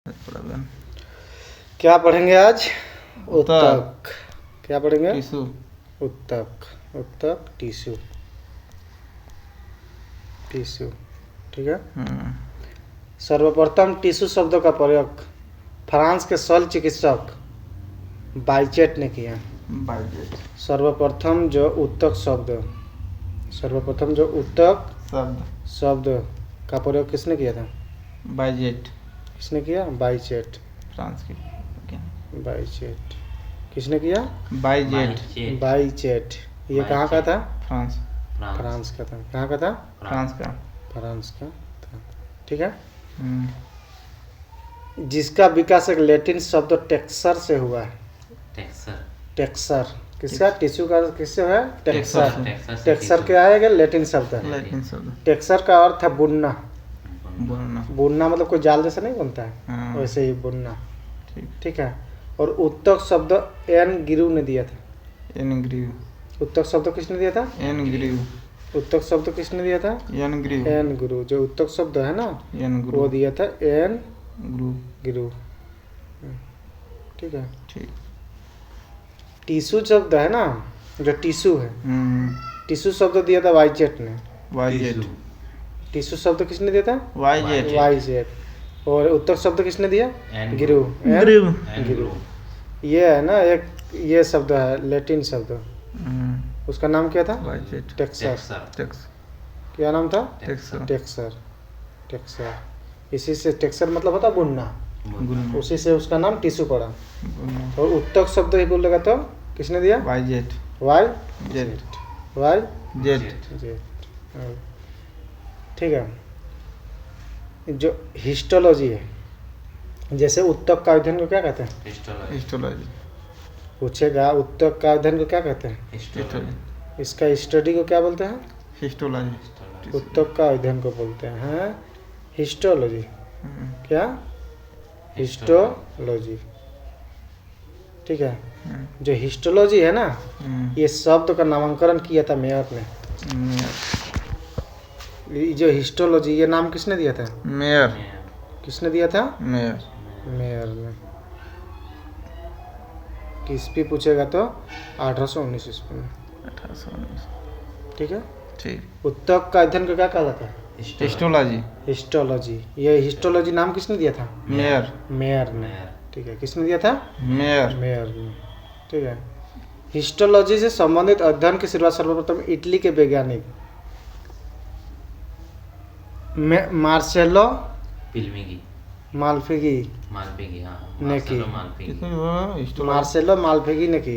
Problem. क्या पढ़ेंगे आज? उत्तक। क्या पढ़ेंगे? टिश्यू। उत्तक। उत्तक टिश्यू। टिश्यू, ठीक है। सर्वप्रथम टिश्यू शब्द का प्रयोग फ्रांस के शल्य चिकित्सक बाइचेट ने किया। बाइचेट। सर्वप्रथम जो उत्तक शब्द का प्रयोग किसने किया था? बाइचेट। किसने किया? बाइचेट। फ्रांस की। बाइचेट। किसने किया? बाइचेट। बाइचेट। ये कहाँ का था? फ्रांस। फ्रांस का था। कहाँ का था? फ्रांस का। फ्रांस का था, ठीक है। जिसका विकास एक लैटिन शब्द टेक्सर से हुआ है। टेक्सर किसका? टिश्यू का किससे हुआ है? टेक्सर। टेक्सर क्या है? लैटिन शब्द है। लैटिन शब्द। टेक्सर का अर्थ है बुनना। बुनना। बुनना मतलब कोई जाल जैसा नहीं बनता है, हाँ। वैसे ही बुनना, ठीक है। और उत्तक शब्द एन गिरू ने दिया था। N Grew. उत्तक शब्द किसने दिया था? N Grew. उत्तक शब्द किसने दिया था? N grieve. एन गुरु। जो उत्तक शब्द है ना, एन गुरु वो दिया था एन गुरु। ठीक है। ठीक। टिश्यू शब्द है ना, जो टिश्यू है, टिश्यू शब्द दिया था वाइचेट ने। वाइचेट। टिश्यू शब्द किसने दिया था? वाइचेट। वाइचेट। और उत्तक शब्द किसने दिया? गिरू। ग्रीव। ये है ना, एक ये शब्द है लैटिन शब्द, उसका नाम क्या था? वाइचेट। टेक्सर। क्या नाम था? टेक्सर। इसी से टेक्सर मतलब होता बुनना, उसी से उसका नाम टिश्यू पड़ा। और उत्तक शब्द ही बोलेगा तो किसने दिया? वाइचेट। वाइचेट। ठीक है। जो हिस्टोलॉजी है, जैसे उत्तक का अध्ययन को क्या कहते हैं? हिस्टोलॉजी। पूछेगा उत्तक का अध्ययन को क्या कहते हैं? इसका स्टडी को क्या बोलते हैं? हिस्टोलॉजी। उत्तक का अध्ययन को बोलते हैं हिस्टोलॉजी। क्या? हिस्टोलॉजी, ठीक है। जो हिस्टोलॉजी है ना, ये शब्द का नामकरण किया था मेयर ने। जो हिस्टोलॉजी, ये नाम किसने दिया था? मेयर। किसने दिया था? मेयर ने। किसपी पूछेगा तो 1819 ईस्वी में। 1819। ठीक है। ठीक। उत्तक का अध्ययन को क्या कहा जाता है? हिस्टोलॉजी। ये हिस्टोलॉजी नाम किसने दिया था? मेयर ने। ठीक है। किसने दिया था? मेयर ने। ठीक है। हिस्टोलॉजी से संबंधित अध्ययन की शुरुआत सर्वप्रथम इटली के वैज्ञानिक मार्सेलो माल्पिगी ने की। मार्सेलो माल्पिगी ने की।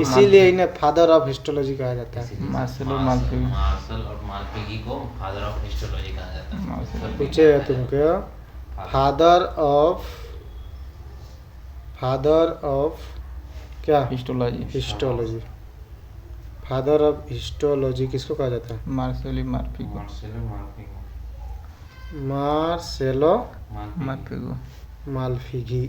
इसीलिए इन्हें फादर ऑफ हिस्टोलॉजी कहा जाता है। मार्सेलो माल्पिगी। मार्सेल और माल्पिगी को फादर ऑफ हिस्टोलॉजी कहा जाता है। पूछे तुमको फादर ऑफ क्या? हिस्टोलॉजी। फादर ऑफ हिस्टोलॉजी किसको कहा जाता है? Marcello Malpighi. Marcello Malpighi. Marcello Malpighi.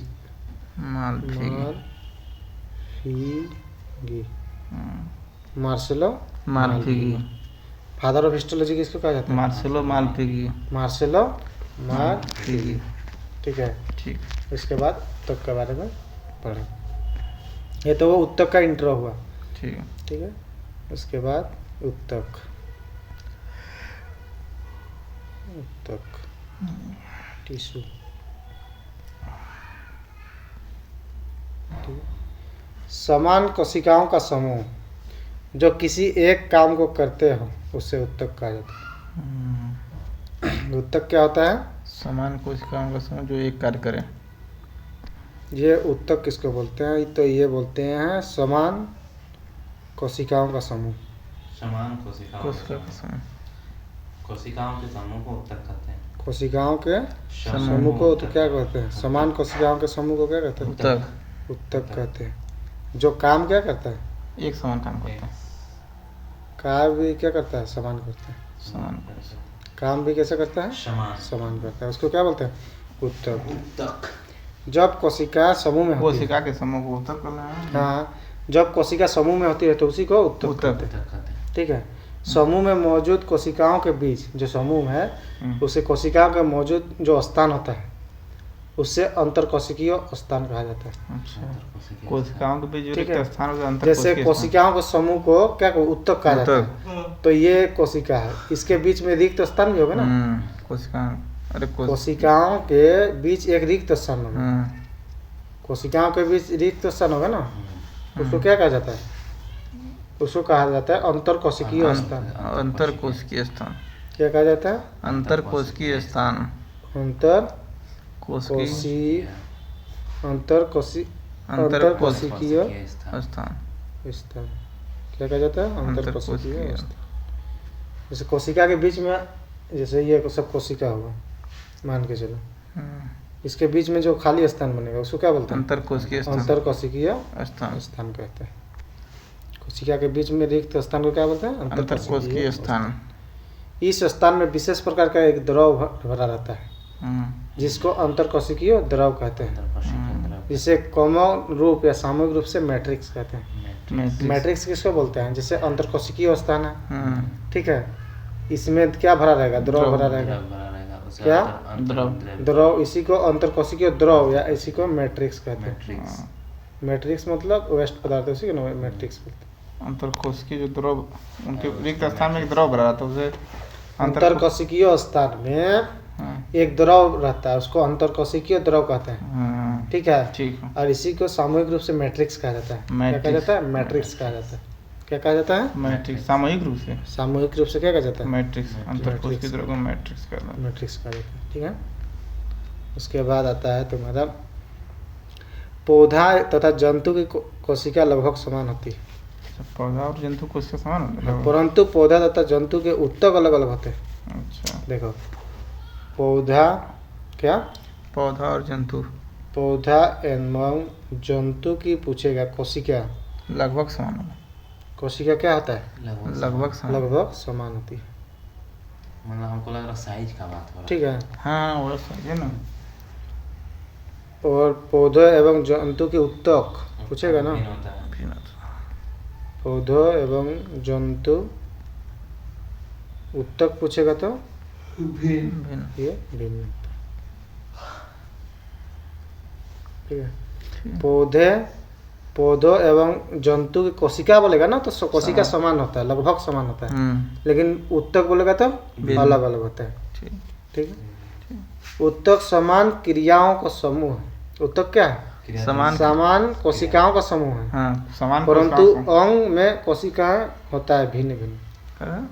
Father of histology किसको कहा जाता है? Marcello Malpighi. ठीक है। ठीक। इसके बाद उत्तक के बारे में पढ़ें। ये तो वो उत्तक का इंट्रो हुआ। ठीक है। उसके बाद उत्तक टिश्यू। समान कोशिकाओं का समूह जो किसी एक काम को करते हो उसे उत्तक कहा जाता है। उत्तक क्या होता है? समान कोशिकाओं का समूह जो एक कार्य करे। ये उत्तक किसको बोलते हैं? तो ये बोलते हैं समान कोशिकाओं का समूह। कोशिकाओं के समूह को उत्तक कहते हैं। कोशिकाओं के समूह को तो क्या कहते हैं? समान कोशिकाओं के समूह को क्या कहते हैं? उत्तक कहते हैं। जो काम क्या करता है? एक समान काम करता है। काम भी क्या करता है? समान करता है। काम भी कैसे करता है? समान करता है। उसको क्या बोलते हैं? उत्तक। जब कोशिका समूह में होती है, कोशिका के समूह को उत्तक करना है। हाँ, जब कोशिका समूह में होती है तो उसी को उत्तक कहते हैं। ठीक है। समूह में मौजूद कोशिकाओं के बीच जो समूह है, उसे कोशिकाओं का मौजूद जो स्थान होता है उससे अंतरकोशिकीय स्थान कहा जाता है। अच्छा, कोशिकाओं के बीच जो ठीक है। रिक्त स्थान होता है अंतर जैसे कोशिकीय कोशिकाओं के समूह को क्या उत्तक कहा जाता है, तो ये कोशिका है, इसके बीच में रिक्त स्थान भी होगा ना। कोशिका, अरे कोशिकाओं के बीच एक रिक्त स्थान होगा, कोशिकाओं के बीच रिक्त स्थान होगा ना, उसको क्या कहा जाता है, उसको कहा जाता है अंतरकोशिकीय स्थान। अंतर कोशिकीय स्थान क्या कहा जाता है, अंतर कोशिकीय स्थान। अंतरकोशिकीय स्थान स्थान क्या कहा जाता है, अंतरकोशिकीय अंतरकोशिकीय। स्थान। जैसे कोशिका के बीच में, जैसे ये सब कोशिका होगा मान के चलो, इसके बीच में जो खाली स्थान बनेगा उसको क्या बोलते हैं, अंतर कोशिकीय स्थान। अंतरकोशिकीय स्थान स्थान कहते हैं। कोशिका के बीच में रिक्त स्थान को क्या बोलते हैं, अंतर कोशिकीय स्थान। इस स्थान में विशेष प्रकार का एक द्रव भरा रहता है जिसको अंतरकोशिकीय द्रव कहते हैं, जिसे कॉमन रूप या सामूहिक रूप से मैट्रिक्स कहते हैं। मैट्रिक्स किसको बोलते हैं, जैसे अंतरकोशिकीय स्थान है, ठीक है, इसमें क्या भरा रहेगा, द्रव भरा रहेगा, क्या द्रव, इसी को अंतरकोशिकीय द्रव या इसी को मैट्रिक्स कहते हैं। मैट्रिक्स मतलब वेस्ट पदार्थ, उसी को मैट्रिक्स बोलते हैं। अंतर कोशिकीय जो द्रव, उनके रिक्त स्थान में एक द्रव भरा रहता है उसे अंतरकोशिकीय स्थान में एक द्रव रहता है, उसको अंतरकोशिकीय द्रव कहते हैं, ठीक है। ठीक है। और इसी को सामूहिक रूप से मैट्रिक्स कहा जाता है। क्या कहा जाता है, मैट्रिक्स कहा जाता है। क्या कहा जाता है, मैट्रिक्स। सामूहिक रूप से, सामूहिक रूप से क्या कहा जाता है, मैट्रिक्स। अंतर कोशिकीय द्रव को मैट्रिक्स कहते हैं। मैट्रिक्स कहा जाता है, ठीक है। उसके बाद आता है तुम्हारा पौधा तथा जंतु की कोशिका लगभग समान होती है, पौधा और जंतु कोशिका समान होते हैं, परंतु पौधा तथा जंतु के उत्तक अलग अलग होते हैं। अच्छा, देखो पौधा, क्या पौधा और जंतु, पौधा एवं जंतु की पूछेगा कोशिका लगभग समान होता है। कोशिका क्या होता है, लगभग समान। लगभग समान होती है, मतलब हमको लग रहा साइज का बात हो रहा ठीक है। हाँ वो सही है ना। और पौधे एवं जंतु के उत्तक पूछेगा ना, भिन्न होता है। पौधों एवं जंतु उत्तक पूछेगा तो भिन्न। ये भिन्न, ठीक है। पौधों एवं जंतु की कोशिका बोलेगा ना तो कोशिका समान होता है, लगभग समान होता है, लेकिन उत्तक बोलेगा तो अलग अलग होता है, ठीक है। उत्तक समान क्रियाओं का समूह है। उत्तक क्या है, समान कोशिकाओं का समूह है, समान, परंतु अंग में कोशिकाएं होता है भिन्न भिन्न।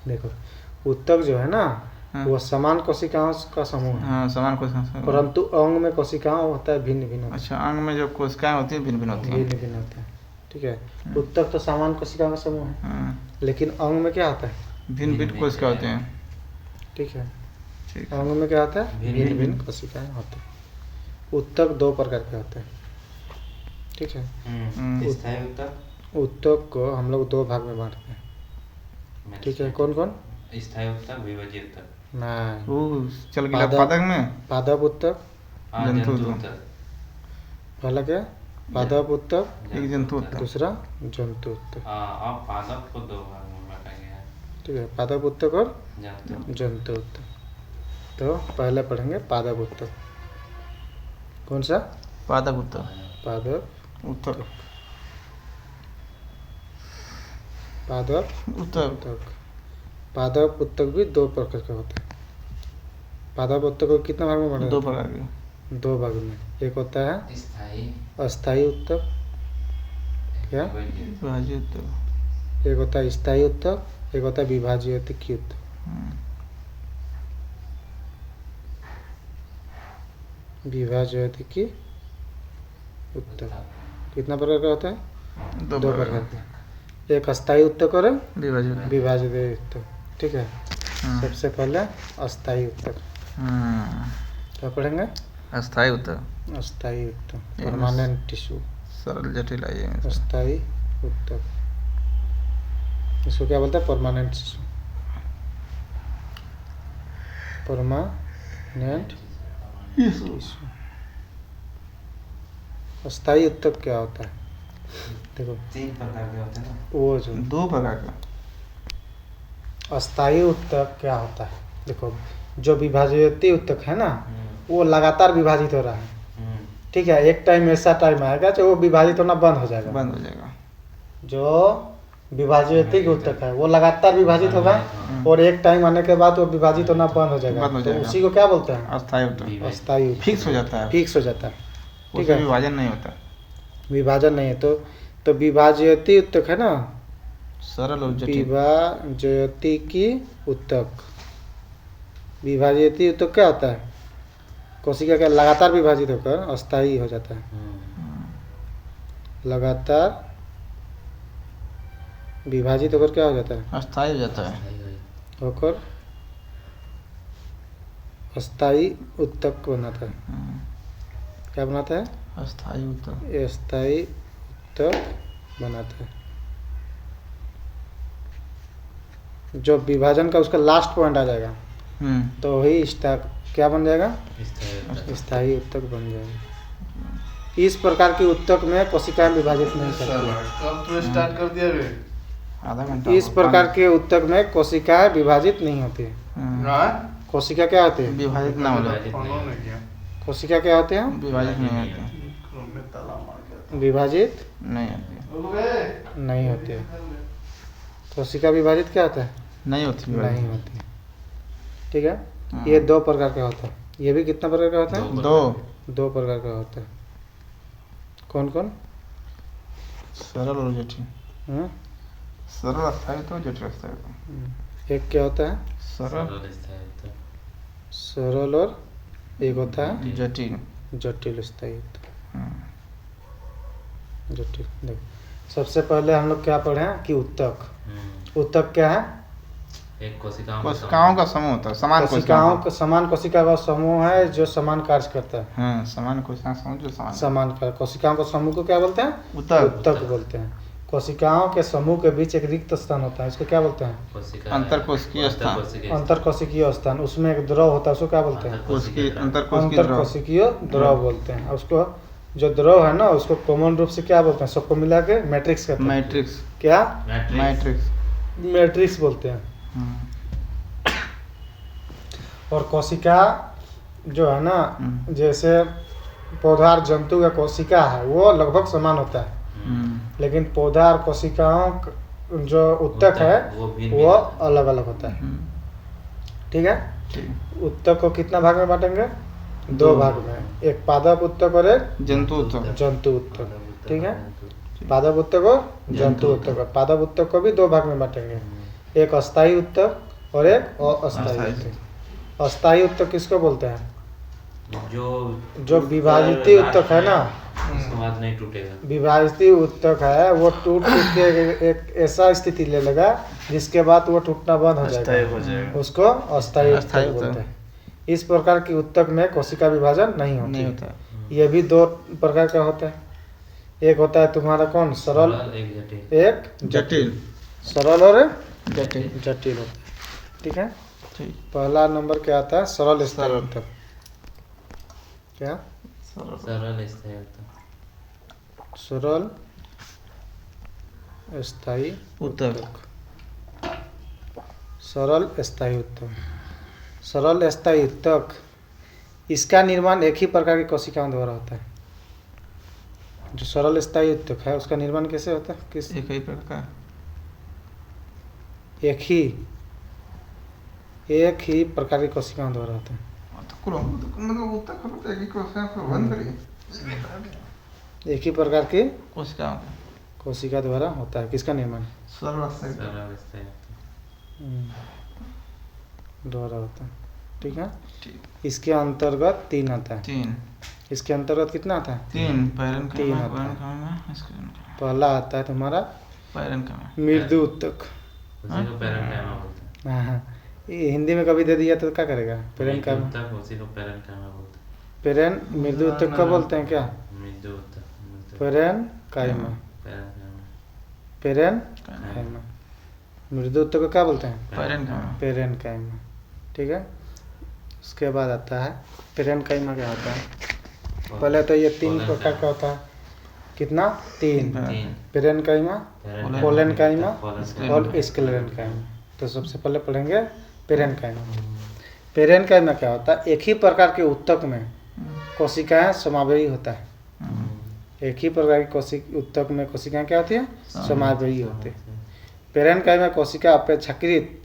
देखो उत्तक जो है ना वो समान कोशिकाओं का समूह है, समान कोशिका, परंतु अंग में कोशिकाएं होता है भिन्न भिन्न। अच्छा, अंग में जो कोशिकाएं होती है भिन्न भिन्न होती है, भिन्न भिन्न होता है, ठीक है। उत्तक तो समान कोशिकाओं का समूह है, लेकिन अंग में क्या होता है, भिन्न भिन्न कोशिका होते हैं, ठीक है। ठीक। अंग में क्या होता है, भिन्न भिन्न कोशिकाएं होते हैं। उत्तक दो प्रकार के होते हैं, ठीक है। स्थायी उत्तक, उत्तक को हम लोग दो भाग में बांटते हैं, ठीक है। कौन कौन, स्थायी उत्तक, विभाज्य उत्तक। नहीं, वो चल गया पादप में, पादप उत्तक, जंतु उत्तक। पहला क्या, पादप उत्तक, एक जंतु उत्तक, दूसरा जंतु उत्तक, अब पादप को दो भाग में बांटा गया है, ठीक है। पादप उत्तक और जंतु। जंतु उत्तक। तो पहले पढ़ेंगे पादप उत्तक। कौन सा, पादप उत्तक, पादप उत्तक, पादप उत्तक। उत्तक। पादप उत्तक भी दो प्रकार के होते हैं। पादप उत्तक को कितना भाग में बांटा, दो प्रकार के, दो भाग में। एक होता है स्थायी, अस्थायी उत्तक, क्या, विभाज्य उत्तक, एक होता है स्थायी उत्तक, एक होता है विभाज्य उत्तक। विभाज्य उत्तक कितना प्रकार का होता है, दो प्रकार का। एक अस्थायी उत्तक और विभाज्य उत्तक, ठीक है। सबसे पहले अस्थायी उत्तक, क्या पढ़ेंगे, अस्थायी उत्तक, अस्थायी उत्तक, परमानेंट टिश्यू, सरल जटिल आइए, अस्थायी उत्तक, इसको क्या बोलते हैं, परमानेंट टिश्यू, परमानेंट टिश्यू। अस्थायी उत्तक क्या होता है, देखो तीन प्रकार के होते हैं ना, वो जो दो प्रकार का। अस्थायी उत्तक क्या होता है, देखो जो विभाज्य उत्तक है ना वो लगातार विभाजित हो रहा है, हम्म, ठीक है। एक टाइम ऐसा टाइम आएगा जो वो विभाजित होना बंद हो जाएगा। बंद हो जाएगा। जो विभाजित उत्तक है वो लगातार विभाजित होगा और एक टाइम आने के बाद वो विभाजित होना बंद हो जाएगा। बंद हो तो जाएगा। उसी को क्या बोलते हैं? अस्थायी उत्तक। अस्थायी उत्तक। फिक्स हो जाता है, फिक्स हो जाता है, ठीक उसमें है। विभाजन नहीं होता। विभाजन नहीं है तो विभाजयती उत्तक है ना, सरल और जटिल। विभाजयती की उत्तक। विभाजयती उत्तक क्या होता है? कोशिका का लगातार विभाजित होकर अस्थायी हो जाता है। लगातार विभाजित होकर क्या हो जाता है? अस्थायी हो जाता है। होकर अस्थायी उत्तक बनाता है। क्या बनाता है? अस्थायी उत्तक। अस्थायी उत्तक बनाता है। जो विभाजन का उसका लास्ट पॉइंट आ जाएगा तो वही क्या बन जाएगा? स्थायी उत्तक बन जाएगा। इस प्रकार की उत्तक में कोशिकाएं विभाजित नहीं करती। कब तो स्टार्ट कर दिया रे? आधा घंटा। इस प्रकार के उत्तक में कोशिकाएं विभाजित नहीं होती। हाँ? कोशिका क्या होती है? विभाजित ना हो जाए। फोनो ने किया। कोशिका क्या होते हैं? विभाजित नहीं होते। क्रोम में ताला मार गया। विभाजित नहीं होती। नहीं होती है। कोशिका विभाजित क्या होता है? नहीं होती। नहीं होती, ठीक है। ये दो प्रकार का होता है। ये भी कितना प्रकार का होता है? दो प्रकार का होता है। कौन कौन? सरल और जटिल। हम्म? सरल अस्थायी तो जटिल अस्थायी तो। एक क्या होता है? सरल सरल और एक होता है जटिल। जटिल स्थायी उत्तक। जटिल देखो, सबसे पहले हम लोग क्या पढ़े हैं कि उत्तक। उत्तक क्या है? एक कोशिकाओं का समूह होता है। समान कोशिकाओं का समान कोशिका का समूह है जो समान कार्य करता है। हाँ, समान कोशिका समूह जो समान कार्य। कोशिकाओं के समूह को क्या बोलते हैं? उत्तक बोलते हैं। कोशिकाओं के समूह के बीच एक रिक्त स्थान होता है, इसको क्या बोलते हैं? अंतरकोशिकीय स्थान। अंतरकोशिकीय स्थान। उसमें एक द्रव होता है, उसको क्या बोलते हैं? अंतरकोशिकीय द्रव बोलते हैं। उसको जो द्रव है ना उसको कॉमन रूप से क्या बोलते हैं? सबको मिला के मैट्रिक्स कहते हैं। मैट्रिक्स। क्या? मैट्रिक्स। मैट्रिक्स बोलते हैं। और कोशिका जो है ना, जैसे पौधा और जंतु का कोशिका है वो लगभग समान होता है, लेकिन पौधा और कोशिकाओं जो उत्तक है वो अलग अलग होता है, ठीक है। उत्तक को कितना भाग में बांटेंगे? दो भाग में, एक पादप उत्तक और एक जंतु उत्तक। जंतु उत्तक, ठीक है। पादप उत्तक और जंतु उत्तक। पादप उत्तक को भी दो भाग में बांटेंगे, एक अस्थायी उत्तक और एक अस्थायी उत्तक। अस्थायी उत्तक किसको बोलते हैं? जो विभाजित उत्तक है ना, नहीं टूटेगा। विभाजित उत्तक है वो टूट के एक ऐसा स्थिति ले लेगा जिसके बाद वो टूटना बंद हो जाएगा, उसको अस्थायी उत्तक बोलते हैं। इस प्रकार की उत्तक में कोशिका विभाजन नहीं होता। ये भी दो प्रकार का होता है। एक होता है तुम्हारा कौन? सरल, एक जटिल। सरल और जटिल जटिल होता है, ठीक है। ठीक। पहला नंबर क्या आता है? सरल स्थायी उत्तक। क्या? सरल सरल स्थायी उत्तक। सरल स्थायी उत्तक। सरल स्थायी उत्तक, इसका निर्माण एक ही प्रकार की कोशिकाओं द्वारा होता है। जो सरल स्थायी उत्तक है उसका निर्माण कैसे होता है? किस? एक ही प्रकार। एक ही प्रकार की कोशिकाओं द्वारा होता है। मतलब उत्तक होता है कि कोशिका को बंद करिए। एक ही प्रकार की कोशिका द्वारा होता है। किसका निर्माण? सरल द्वारा होता है, ठीक है। ठीक। इसके अंतर्गत तीन आता है। तीन। इसके अंतर्गत कितना आता है? तीन। तीन आता है। पहला आता है तुम्हारा मृदु उत्तक। हाँ, ये हिंदी में कभी दे दिया तो क्या करेगा? पेरेन मृदु उत्तक का बोलते हैं क्या? पेरेन काइमा। मृदु उत्तक को क्या बोलते हैं? पेरेन काइमा, ठीक है। उसके बाद आता है पेरेन काइमा। क्या होता है? पहले तो ये तीन प्रकार का होता है। कितना? तीन। पेरेन काइमा, पोलन काइमा और स्क्लेरन काइमा। तो सबसे पहले पढ़ेंगे पेरेन काइमा। पेरेनकाइमा क्या होता है, एक ही प्रकार के उत्तक में कोशिकाएं समावेशी होता है। एक ही प्रकार की उत्तक में कोशिकाएं क्या होती है, समावेशी होती है। पेरेनकाइमा कोशिका अपेक्षाकृत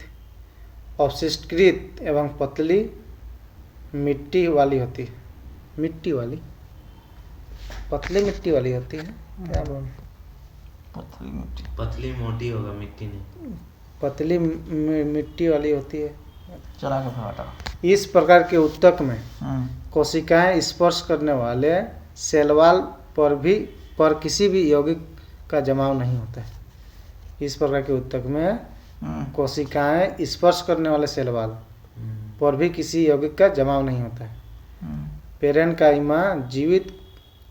अवशिष्टकृत एवं पतली मिट्टी वाली होती है। मिट्टी वाली, पतली मिट्टी वाली होती है, क्या बोल, पतली मिट्टी, पतली मोटी होगा, मिट्टी नहीं। पतली मिट्टी वाली होती है। चला के फटाफट। इस प्रकार के उत्तक में कोशिकाएं स्पर्श करने वाले सेल वॉल पर किसी भी यौगिक का जमाव नहीं होता है। इस प्रकार के उत्तक में कोशिकाएं स्पर्श करने वाले सेल वॉल पर भी किसी यौगिक का जमाव नहीं होता है। पेरेनकाइमा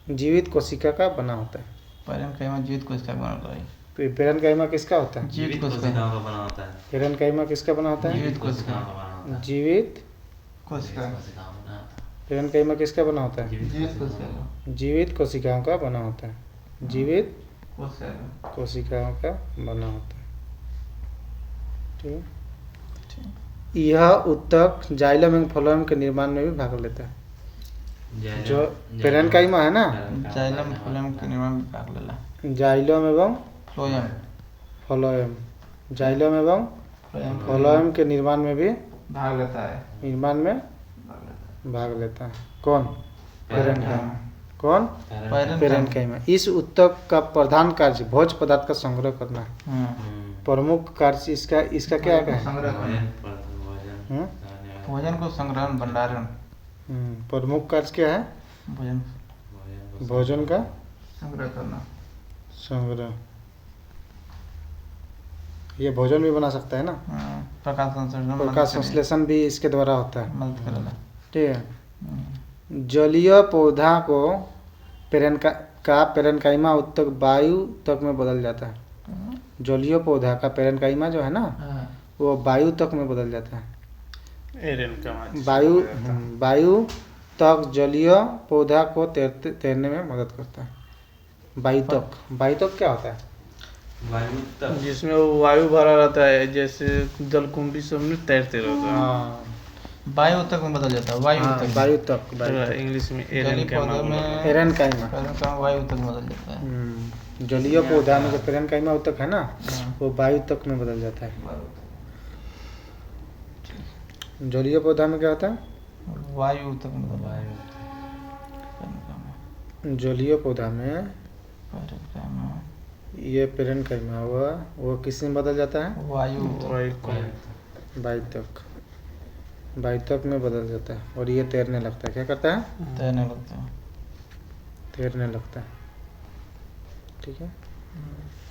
जीवित कोशिका का बना होता है। पेरेनकाइमा जीवित कोशिका बना होता है। पेरेनकाइमा किसका होता है? जीवित कोशिकाओं का बना होता है। पेरेनकाइमा किसका बना होता है? जीवित कोशिका का बना होता है। जीवित कोशिका। कोशिकाओं का बना होता है। पेरेनकाइमा किसका बना होता है? जीवित कोशिका। जीवित कोशिकाओं का बना होता है। जीवित कोशिका। कोशिकाओं का बना होता है। ठीक है। यह उत्तक जाइलम एवं फ्लोएम के निर्माण में भी भाग लेता है। जो पेरेनकाइमा है ना, जाइलम फ्लोएम के निर्माण में भाग लेला। जाइलम एवं फ्लोएम। फ्लोएम, जाइलम एवं फ्लोएम के निर्माण में भी भाग लेता है। निर्माण में भाग लेता है। कौन? पेरेनकाइमा। कौन? पेरेनकाइमा। इस उत्तक का प्रधान कार्य भोज्य पदार्थ का संग्रह करना है। प्रमुख कार्य इसका क्या है? भोजन को संग्रहण भंडारण। प्रमुख कार्य क्या है? भोजन का संग्रह करना। संग्रह। ये भोजन भी बना सकता है ना। प्रकाश संश्लेषण भी इसके द्वारा होता है। मदद करेला। ठीक है। जलीय पौधा को पेरेनकाइमा उत्तक वायु तक में बदल जाता है। जलीय पौधा का पेरेनकाइमा जो है ना, वो वायु तक में बदल जाता है। वायु तक जलीय पौधा को तैरने में मदद करता है। वायु तक क्या होता है? वायु तक जिसमें वो वायु भरा रहता है, जैसे जलकुंभी सब में तैरते रहता है। हाँ, वायु तक में बदल जाता है। वायु तक। इंग्लिश में पेरेनकाइमा पेरेनकाइमा वायु तक में बदल जाता है। जलीय पौधा में जो पेरेनकाइमा उत्तक है ना, वो वायु तक में बदल जाता है। जलीय पौधा में क्या होता है? वायु तक में बदल वायु जलीय पौधा में ये पेरेनकाइमा हुआ, वो किस में बदल जाता है? वायु वायु तक में बदल जाता है। और ये तैरने लगता है। क्या करता है? तैरने लगता है। ठीक है।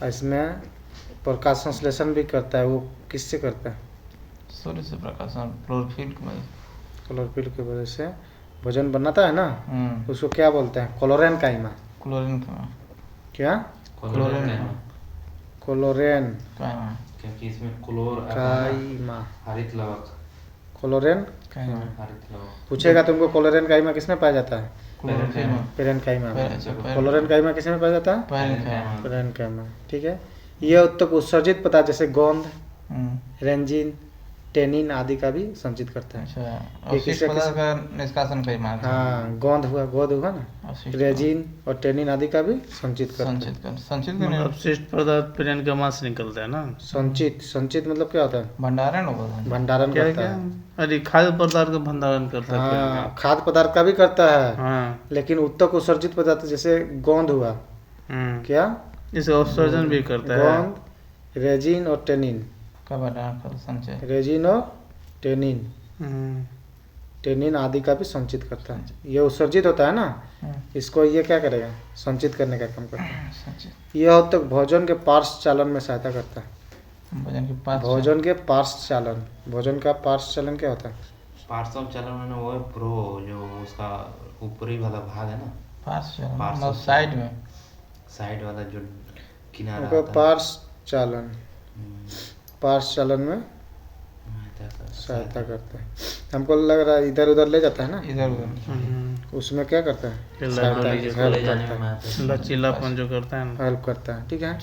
इसमें प्रकाश संश्लेषण भी करता है। वो किससे करता है? सूर्य से प्रकाशन, क्लोरोफिल की वजह से भोजन बनाता है ना, उसको क्या बोलते हैं? क्लोरेनकाइमा। क्या? क्लोरेन क्योंकि इसमें क्लोर काइमा। हरित लवक। क्लोरेन हरित लवक पूछेगा तुमको, क्लोरेनकाइमा किसमें पाया जाता है? पेरेनकाइमा में। क्लोरेनकाइमा किसमें पाया जाता है? पेरेनकाइमा। ठीक है। यह उत्तक उत्सर्जित पदार्थ जैसे गोंद, रेंजिन, टेनिन आदि का भी संचित करता है। निष्कासन हाँ, गोंद हुआ ना, रेजिन और टेनिन आदि का भी संचित करता है। अपशिष्ट पदार्थ पेरेनकाइमा से निकलता है ना। संचित मतलब क्या होता है? भंडारण करता है। अरे खाद्य पदार्थ का भंडारण करता है। हाँ, खाद्य पदार्थ का भी करता है। हाँ। लेकिन उत्तक उत्सर्जित पदार्थ जैसे गोंद हुआ, क्या इसे उत्सर्जन भी करता है। गोंद, रेजिन और टेनिन। रेजिन और टेनिन आदि का भी संचित करता है। ये उत्सर्जित होता है ना, इसको ये क्या करेगा? संचित करने का काम करता है। यह उत्तक भोजन के पार्श्व चालन में सहायता करता है। भोजन के पार्श्व चालन। भोजन का पार्श्व चालन क्या होता है? पार्श्व चलन में वो प्रो जो उसका ऊपरी वाला भाग है ना, पार्श्व साइड वाला जो किनारा पार्श्व चालन में सहायता करता है। हमको लग रहा है इधर उधर ले जाता है ना, उसमें क्या करता है? लचीलापन जो करता है ना, हेल्प करता है। ठीक है।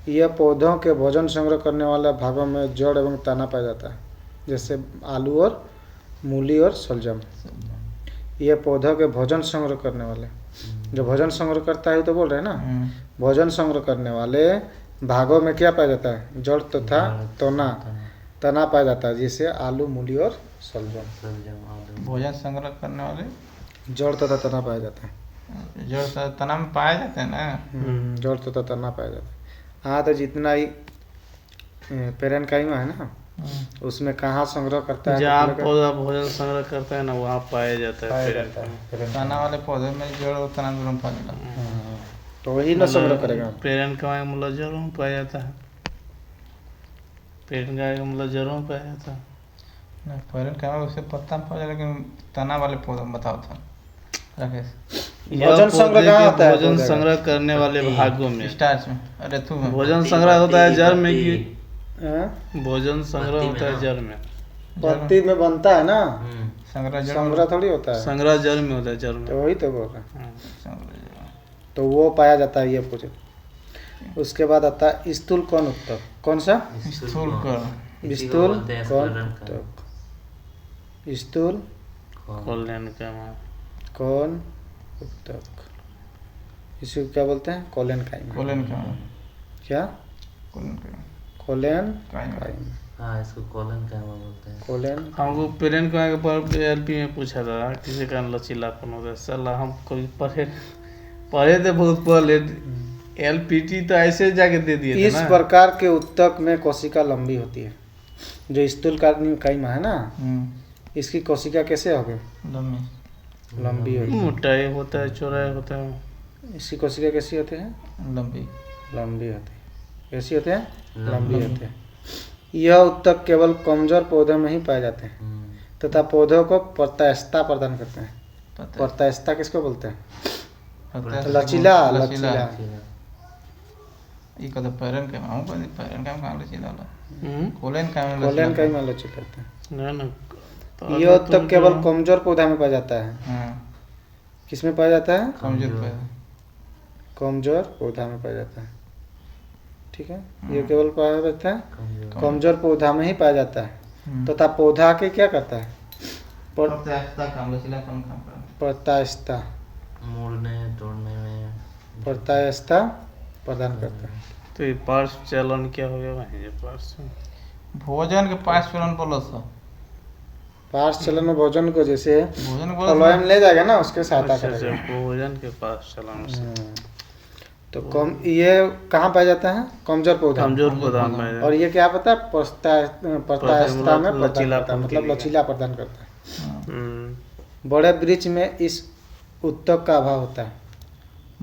यह पौधों के भोजन संग्रह करने वाले भागों में जड़ एवं तना पाया जाता है, जैसे आलू और मूली और शलजम। ये पौधों के भोजन संग्रह करने वाले, जो भोजन संग्रह करता है तो बोल रहे हैं ना, भोजन संग्रह करने वाले भागों में क्या पाया जाता है? जड़ तथा तना पाया जाता है, जैसे आलू, मूली और शलजम। भोजन संग्रह करने वाले जड़ तथा तना पाया जाता है। जड़ तना में पाए जाते हैं ना। जड़ तथा तना पाया जाता है। हाँ, तो जितना ही पेरेनकाइमा है ना, उसमें कहाँ संग्रह करता है? जहाँ पौधा भोजन संग्रह करता है ना, वहाँ पाया जाता है पाया पेड़। जाता है। तना वाले पौधे में जड़ और तना दोनों पाया जाता है। तो वही ना संग्रह करेगा। पेड़ का मतलब जड़ों में पाया जाता है। पेड़ का मतलब जड़ों में पाया जाता है। नहीं, पेरेंट का उससे पत्ता में पाया जाता है, लेकिन तना वाले पौधे में बताओ था राकेश। भोजन संग्रह कहाँ होता है? भोजन संग्रह करने वाले भागों में, स्टार्च में, अरे तू में भोजन संग्रह होता है जड़ में कि हाँ? भोजन संग्रह होता है जड़ में? पत्ती में बनता है ना, संग्रह जड़ संग्रह थोड़ी होता है। संग्रह जड़ में होता है, जड़ में। तो वही तो बोल रहा है। संग्रह तो वो पाया जाता है, ये पूछो। उसके बाद आता है स्थूल कौन उत्तक। कौन सा? स्थूल कर स्थूल कौन उत्तक। स्थूल कल्याण का कौन उत्तक, इसको क्या बोलते हैं? कोलेन काइमा। कोलन का क्या? कोलन का कोलेन काइमा। काइमा। हाँ, इसको कॉलन कैमा बोलते हैं। कोलेन हमको पेरेंट का पर एलपी में पूछा था किसी का लचीलापन होता है। साला हम कभी पढ़े थे बहुत पहले। एलपीटी तो ऐसे जाके दे दिए थे इस ना। प्रकार के उत्तक में कोशिका लंबी होती है। जो स्थूल काइमा है ना, इसकी कोशिका कैसे होगी? लंबी लंबी होती है। मोटाई होता है, चौड़ाई होता है। इसकी कोशिका कैसी होती है? लंबी लंबी होती है। कैसी होते हैं? लंबी होते हैं। यह उत्तक केवल कमजोर पौधों में ही पाए जाते हैं तथा पौधों को प्रत्यास्थता प्रदान करते हैं। पता प्रत्यास्थता किसको बोलते हैं? है लचीला। लचीला। ये कद पैरन के मां को पैरन का कहां लचीला वाला कोलन का में कोलेन काइमा लचीला कहते हैं। ना ना, यह उत्तक केवल कमजोर पौधा में पाया जाता है। हां किसमें पाया जाता है? कमजोर पैदा कमजोर पौधा में पाया जाता है। ठीक है, ये केवल पाया जाता है कमजोर पौधा में ही पाया जाता है तथा पौधा के क्या करता है? प्रत्यास्थता काम लचीला कम काम करता प्रत्यास्थता मोड़ने तोड़ने में प्रत्यास्थता प्रदान करता है। तो ये पार्श्व चलन क्या हो गया भाई? ये पार्श्व भोजन के पास चलन बोलो सो पार्श्व चलन में भोजन को जैसे भोजन को फलोयम ले जाएगा ना, उसके सहायता अच्छा, करेगा। भोजन के पास चलन से तो कम ये कहाँ पाया जाता है? कमजोर पौधा। कमजोर पौधा में। और ये क्या पता है? प्रत्यास्थता में प्रदान लचीलापन करता है, के मतलब लिए। लचीला प्रदान करता है। हम्म। बड़े वृक्ष में इस उत्तक का अभाव होता है।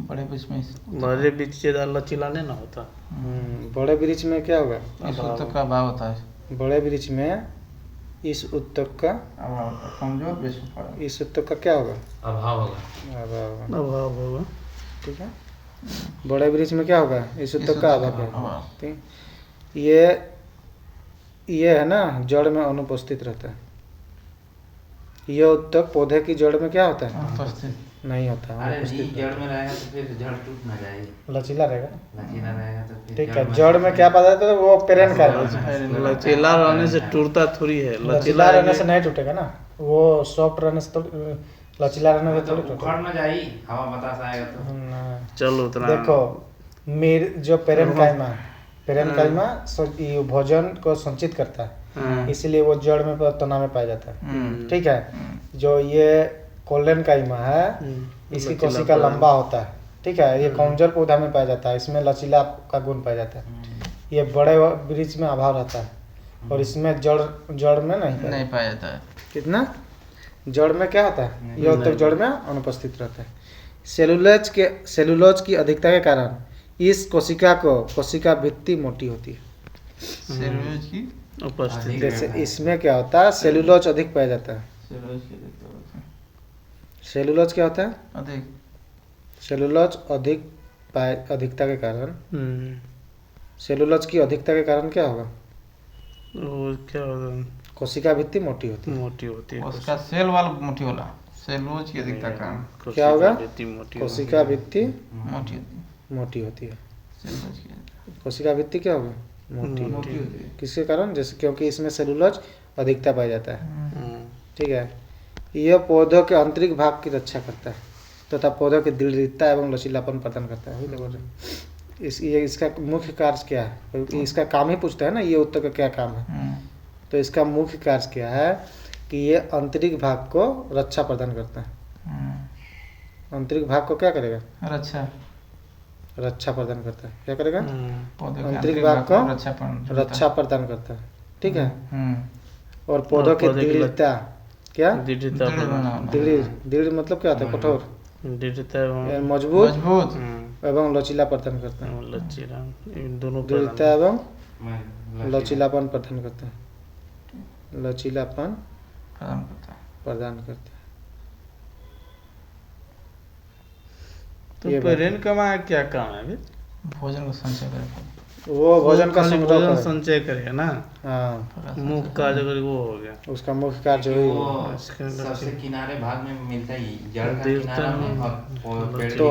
बड़े बीच में बड़े बीच से लचीला नहीं ना होता। बड़े वृक्ष में क्या होगा? इस उत्तक का अभाव होता है। बड़े वृक्ष में इस उत्तक का अभाव कमजोर बीच में पड़ा इस उत्तक का क्या होगा? अभाव होगा। अभाव होगा। अभाव होगा। ठीक है, बड़े वृक्ष में क्या होगा? इस उत्तक का अभाव होगा। अभाव। ठीक, ये है ना, जड़ में अनुपस्थित रहता है। यह उत्तक पौधे की जड़ में क्या होता है? उपस्थित नहीं होता है, अरे अनुपस्थित नहीं, जड़ में रहेगा तो फिर जड़ टूट ना जाएगी। लचीला रहेगा। लचीला रहेगा तो फिर ठीक है, जड़ में क्या पाया जाता है? वो पेरेंट का लचीला रहने से टूटता थोड़ी है। लचीला रहने से नहीं टूटेगा ना, वो सॉफ्ट रहने से थोड़ी, लचीला रहने से तो थोड़ी उखड़ टूटेगा। ना जाई, हवा बतास आएगा तो। ना। चलो उतना देखो जो पेरेनकाइमा ये भोजन को संचित करता है, इसीलिए वो जड़ में तना में पाया जाता है। ठीक है, जो ये कोलेनकाइमा है, इसकी कोशिका लंबा होता है। ठीक है, ये कमजोर पौधा में पाया जाता है, इसमें लचीला का गुण पाया जाता है। ये बड़े वृक्ष में अभाव रहता है और इसमें जड़ में नहीं पाया जाता है। कितना? जड़ में क्या होता है? यह उत्तक जड़ में अनुपस्थित रहता है। सेलुलोज की अधिकता के कारण इस कोशिका भित्ति मोटी होती है। सेलुलोज की उपस्थिति जैसे इसमें क्या होता है? सेलुलोज अधिक पाया जाता है। सेलुलोज की अधिकता होती है। सेलुलोज क्या होता है? अधिक सेलुलोज अधिकता के कारण सेलुलोज की अधिकता के कारण क्या होगा? वो क्या होगा? कोशिका भित्ति मोटी होती है। मोटी होती है। उसका सेल वाल मोटी होला। सेलुलोज की अधिकता कारण क्या होगा? मोटी कोशिका भित्ति मोटी होती है। मोटी होती है। सेलुलोज की कोशिका भित्ति क्या होगा? मोटी। मोटी होती है। किसके कारण? जैसे क्योंकि इसमें सेलुलोज अधिकता पाया जाता है। ठीक है। यह पौधों के आंतरिक भाग की रक्षा करता है तथा पौधों की दृढ़ता एवं लचीलापन प्रदान करता है। वही तो बोल रहे। ये इसका मुख्य कार्य क्या है, इसका काम ही पूछता है ना, ये उत्तर का क्या काम है। तो इसका मुख्य कार्य क्या है कि ये आंतरिक भाग को रक्षा प्रदान करता है। आंतरिक भाग को क्या करेगा, रक्षा प्रदान करता है। क्या करेगा, आंतरिक भाग को रक्षा प्रदान करता है, ठीक है। और पौधों की दृढ़ता, क्या दृढ़ मतलब क्या होता है, कठोर, मजबूत एवं लचीला प्रदान करता है। दृढ़ता एवं लचीलापन प्रदान करता है, लचीलापन प्रदान करता है। तो पेरेंट का वहाँ क्या काम है अभी? भोजन को संचय करेगा, वो भोजन का भोजन संचय करेगा ना। हाँ, मुख्य कार्य अगर वो हो गया, उसका मुख्य कार्य वही है। वो सबसे किनारे भाग में मिलता ही, जड़ का किनारा में और पेड़ तो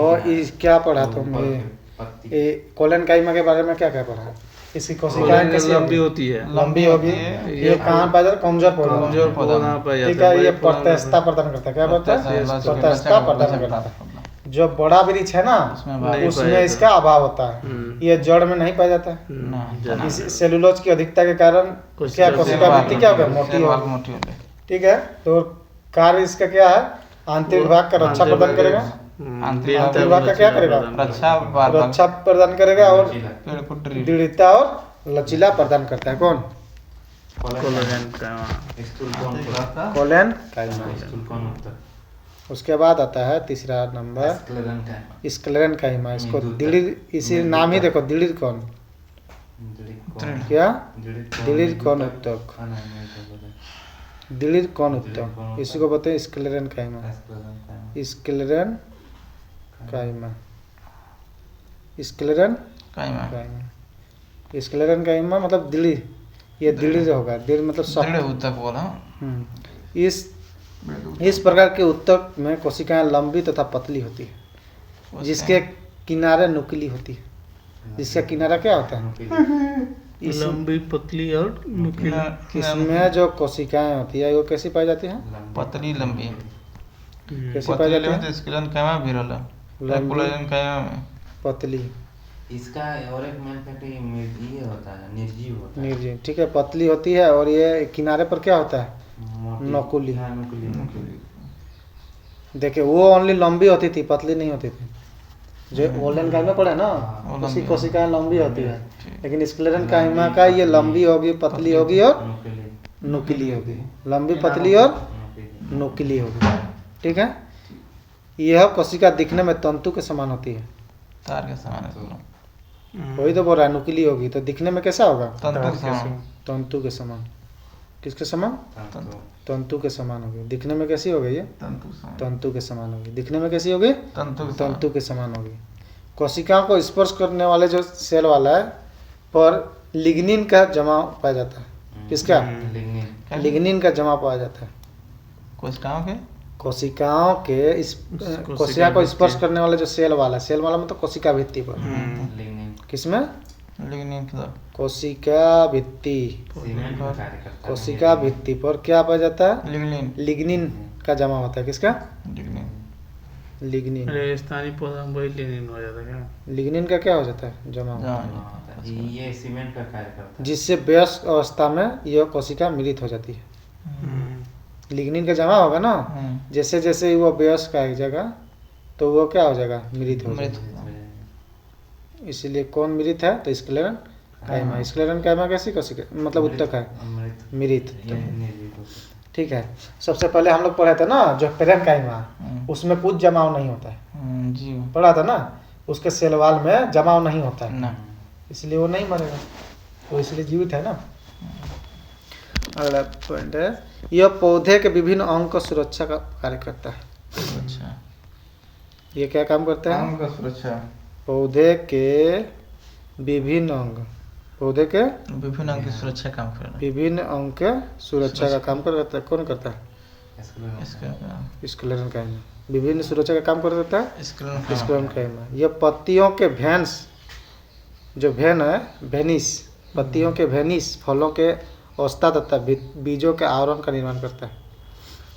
क्या पढ़ा तुमने, पत्ती। ये कोलन काइमा के बारे में क्या क्या पढ़ा? इसकी कोशिकाएं कैसी लंबी होती है, लंबी होगी। ये कहाँ पाया जाता है, कमजोर पौधा, ठीक है। ये प्रत्यस्थता प्रदान करता है, क्या करता है, प्रत्यस्थता प्रदान करता है। जो बड़ा वृक्ष है ना उसमें इसका अभाव होता है, ये जड़ में नहीं पाया जाता है। इसी सेलुलोज की अधिकता के कारण क्या कोशिका भित्ति क्या होगा, मोटी होगी, ठीक है। तो कार्य इसका क्या है, आंतरिक भाग का रक्षा प्रदान करेगा, आंतरिक भाग का क्या करेगा, रक्षा प्रदान करेगा और दृढ़ता और लचीला प्रदान करता है। कौन, कोलन काइमा। उसके बाद आता है तीसरा नंबर स्क्लेरन काइमा। इसको दृढ़, इसी नाम ही देखो, दृढ़ कौन, क्या दृढ़ कौन उत्तक, दृढ़ कौन उत्तक, इसी को बोलते हैं स्क्लेरन काइमा। स्क्लेरन काइमा, स्क्लेरन काइमा, स्क्लेरन काइमा मतलब दृढ़, ये दृढ़ होगा, दृढ़ मतलब दृढ़ उत्तक बोला। इस प्रकार के उत्तक में कोशिकाएं लंबी तथा पतली होती है, जिसके किनारे नुकीली होती है। जिसका किनारा क्या होता है, लंबी पतली और नुकीली। इसमें जो कोशिकाएं होती है वो कैसी पाई जाती हैं, पतली लंबी, कैसी पाई जाती है, स्क्लेरन काइमा भी रहला, कोलन काइमा में पतली। इसका और एक मेन फैक्टर ये होता है, निर्जीव होता है, निर्जीव, ठीक है, पतली होती है। और ये किनारे पर क्या होता है, नकुली। देखिए वो ओनली लंबी होती थी, पतली नहीं होती थी। जो कोलन काइमा पड़ा है ना, उसकी कोशिकाएं लंबी होती है, लेकिन स्क्लेरन काइमा का ये लंबी होगी, पतली होगी और नुकीली होगी, लंबी पतली और नुकीली होगी, ठीक है। यह कोशिका दिखने में तंतु के समान होती है, तार के समान है। वही तो बोल रहा है, नुकीली होगी तो दिखने में कैसा होगा, तंतु के समान। तंतु के समान। किसके समान, तंतु के समान होगी। दिखने में कैसी होगी ये, तंतु के समान होगी। दिखने में कैसी होगी, तंतु के समान होगी। कोशिकाओं को स्पर्श करने वाले जो सेल वाला है पर लिग्निन का जमा पाया जाता है। किसका, लिग्निन का जमा पाया जाता है। कोशिकाओं के कोशिका को स्पर्श करने वाले जो सेल वाला मतलब कोशिका भित्ति पर, किसमें, कोशिका भित्ति, कोशिका भित्ति पर क्या पाया जाता है, लिग्निन का जमा होता है। किसका, लिग्निन। स्थानीय पौधा में वही लिग्निन हो जाता है क्या, लिग्निन का क्या हो जाता है, जमा होता है। ये सीमेंट का कार्य करता है, जिससे वयस्क अवस्था में यह कोशिका मृत हो जाती है। लिग्निन का जमा होगा ना, जैसे जैसे वो वयस्क आएगा तो वो क्या हो जाएगा, मृत हो जाएगा। इसलिए कौन मृत है, तो स्क्लेरन काइमा। स्क्लेरन काइमा कैसी कोशिका मतलब उत्तक है, मृत, ठीक है। सबसे पहले हम लोग पढ़े थे ना जो पेरेन काइमा, उसमें कुछ जमाव नहीं होता है, पढ़ा था ना, उसके सेल वाल में जमाव नहीं होता है, इसलिए वो नहीं मरेगा, वो इसलिए जीवित है ना। अगला पॉइंट है, यह पौधे के विभिन्न अंग को सुरक्षा का कार्य करता है। अच्छा, ये क्या काम करता है, अंग का सुरक्षा, पौधे के विभिन्न अंग, पौधे के विभिन्न अंग की सुरक्षा काम कर रहा है। विभिन्न अंग के सुरक्षा का काम करता है। कौन करता है, स्क्लेरन काइमा। विभिन्न सुरक्षा का काम करता है स्क्लेरन काइमा। यह पत्तियों के भेन्स, जो भेन है, भेनिस, पत्तियों के भेनिस, फलों के अवस्था तथा बीजों के आवरण का निर्माण करता है।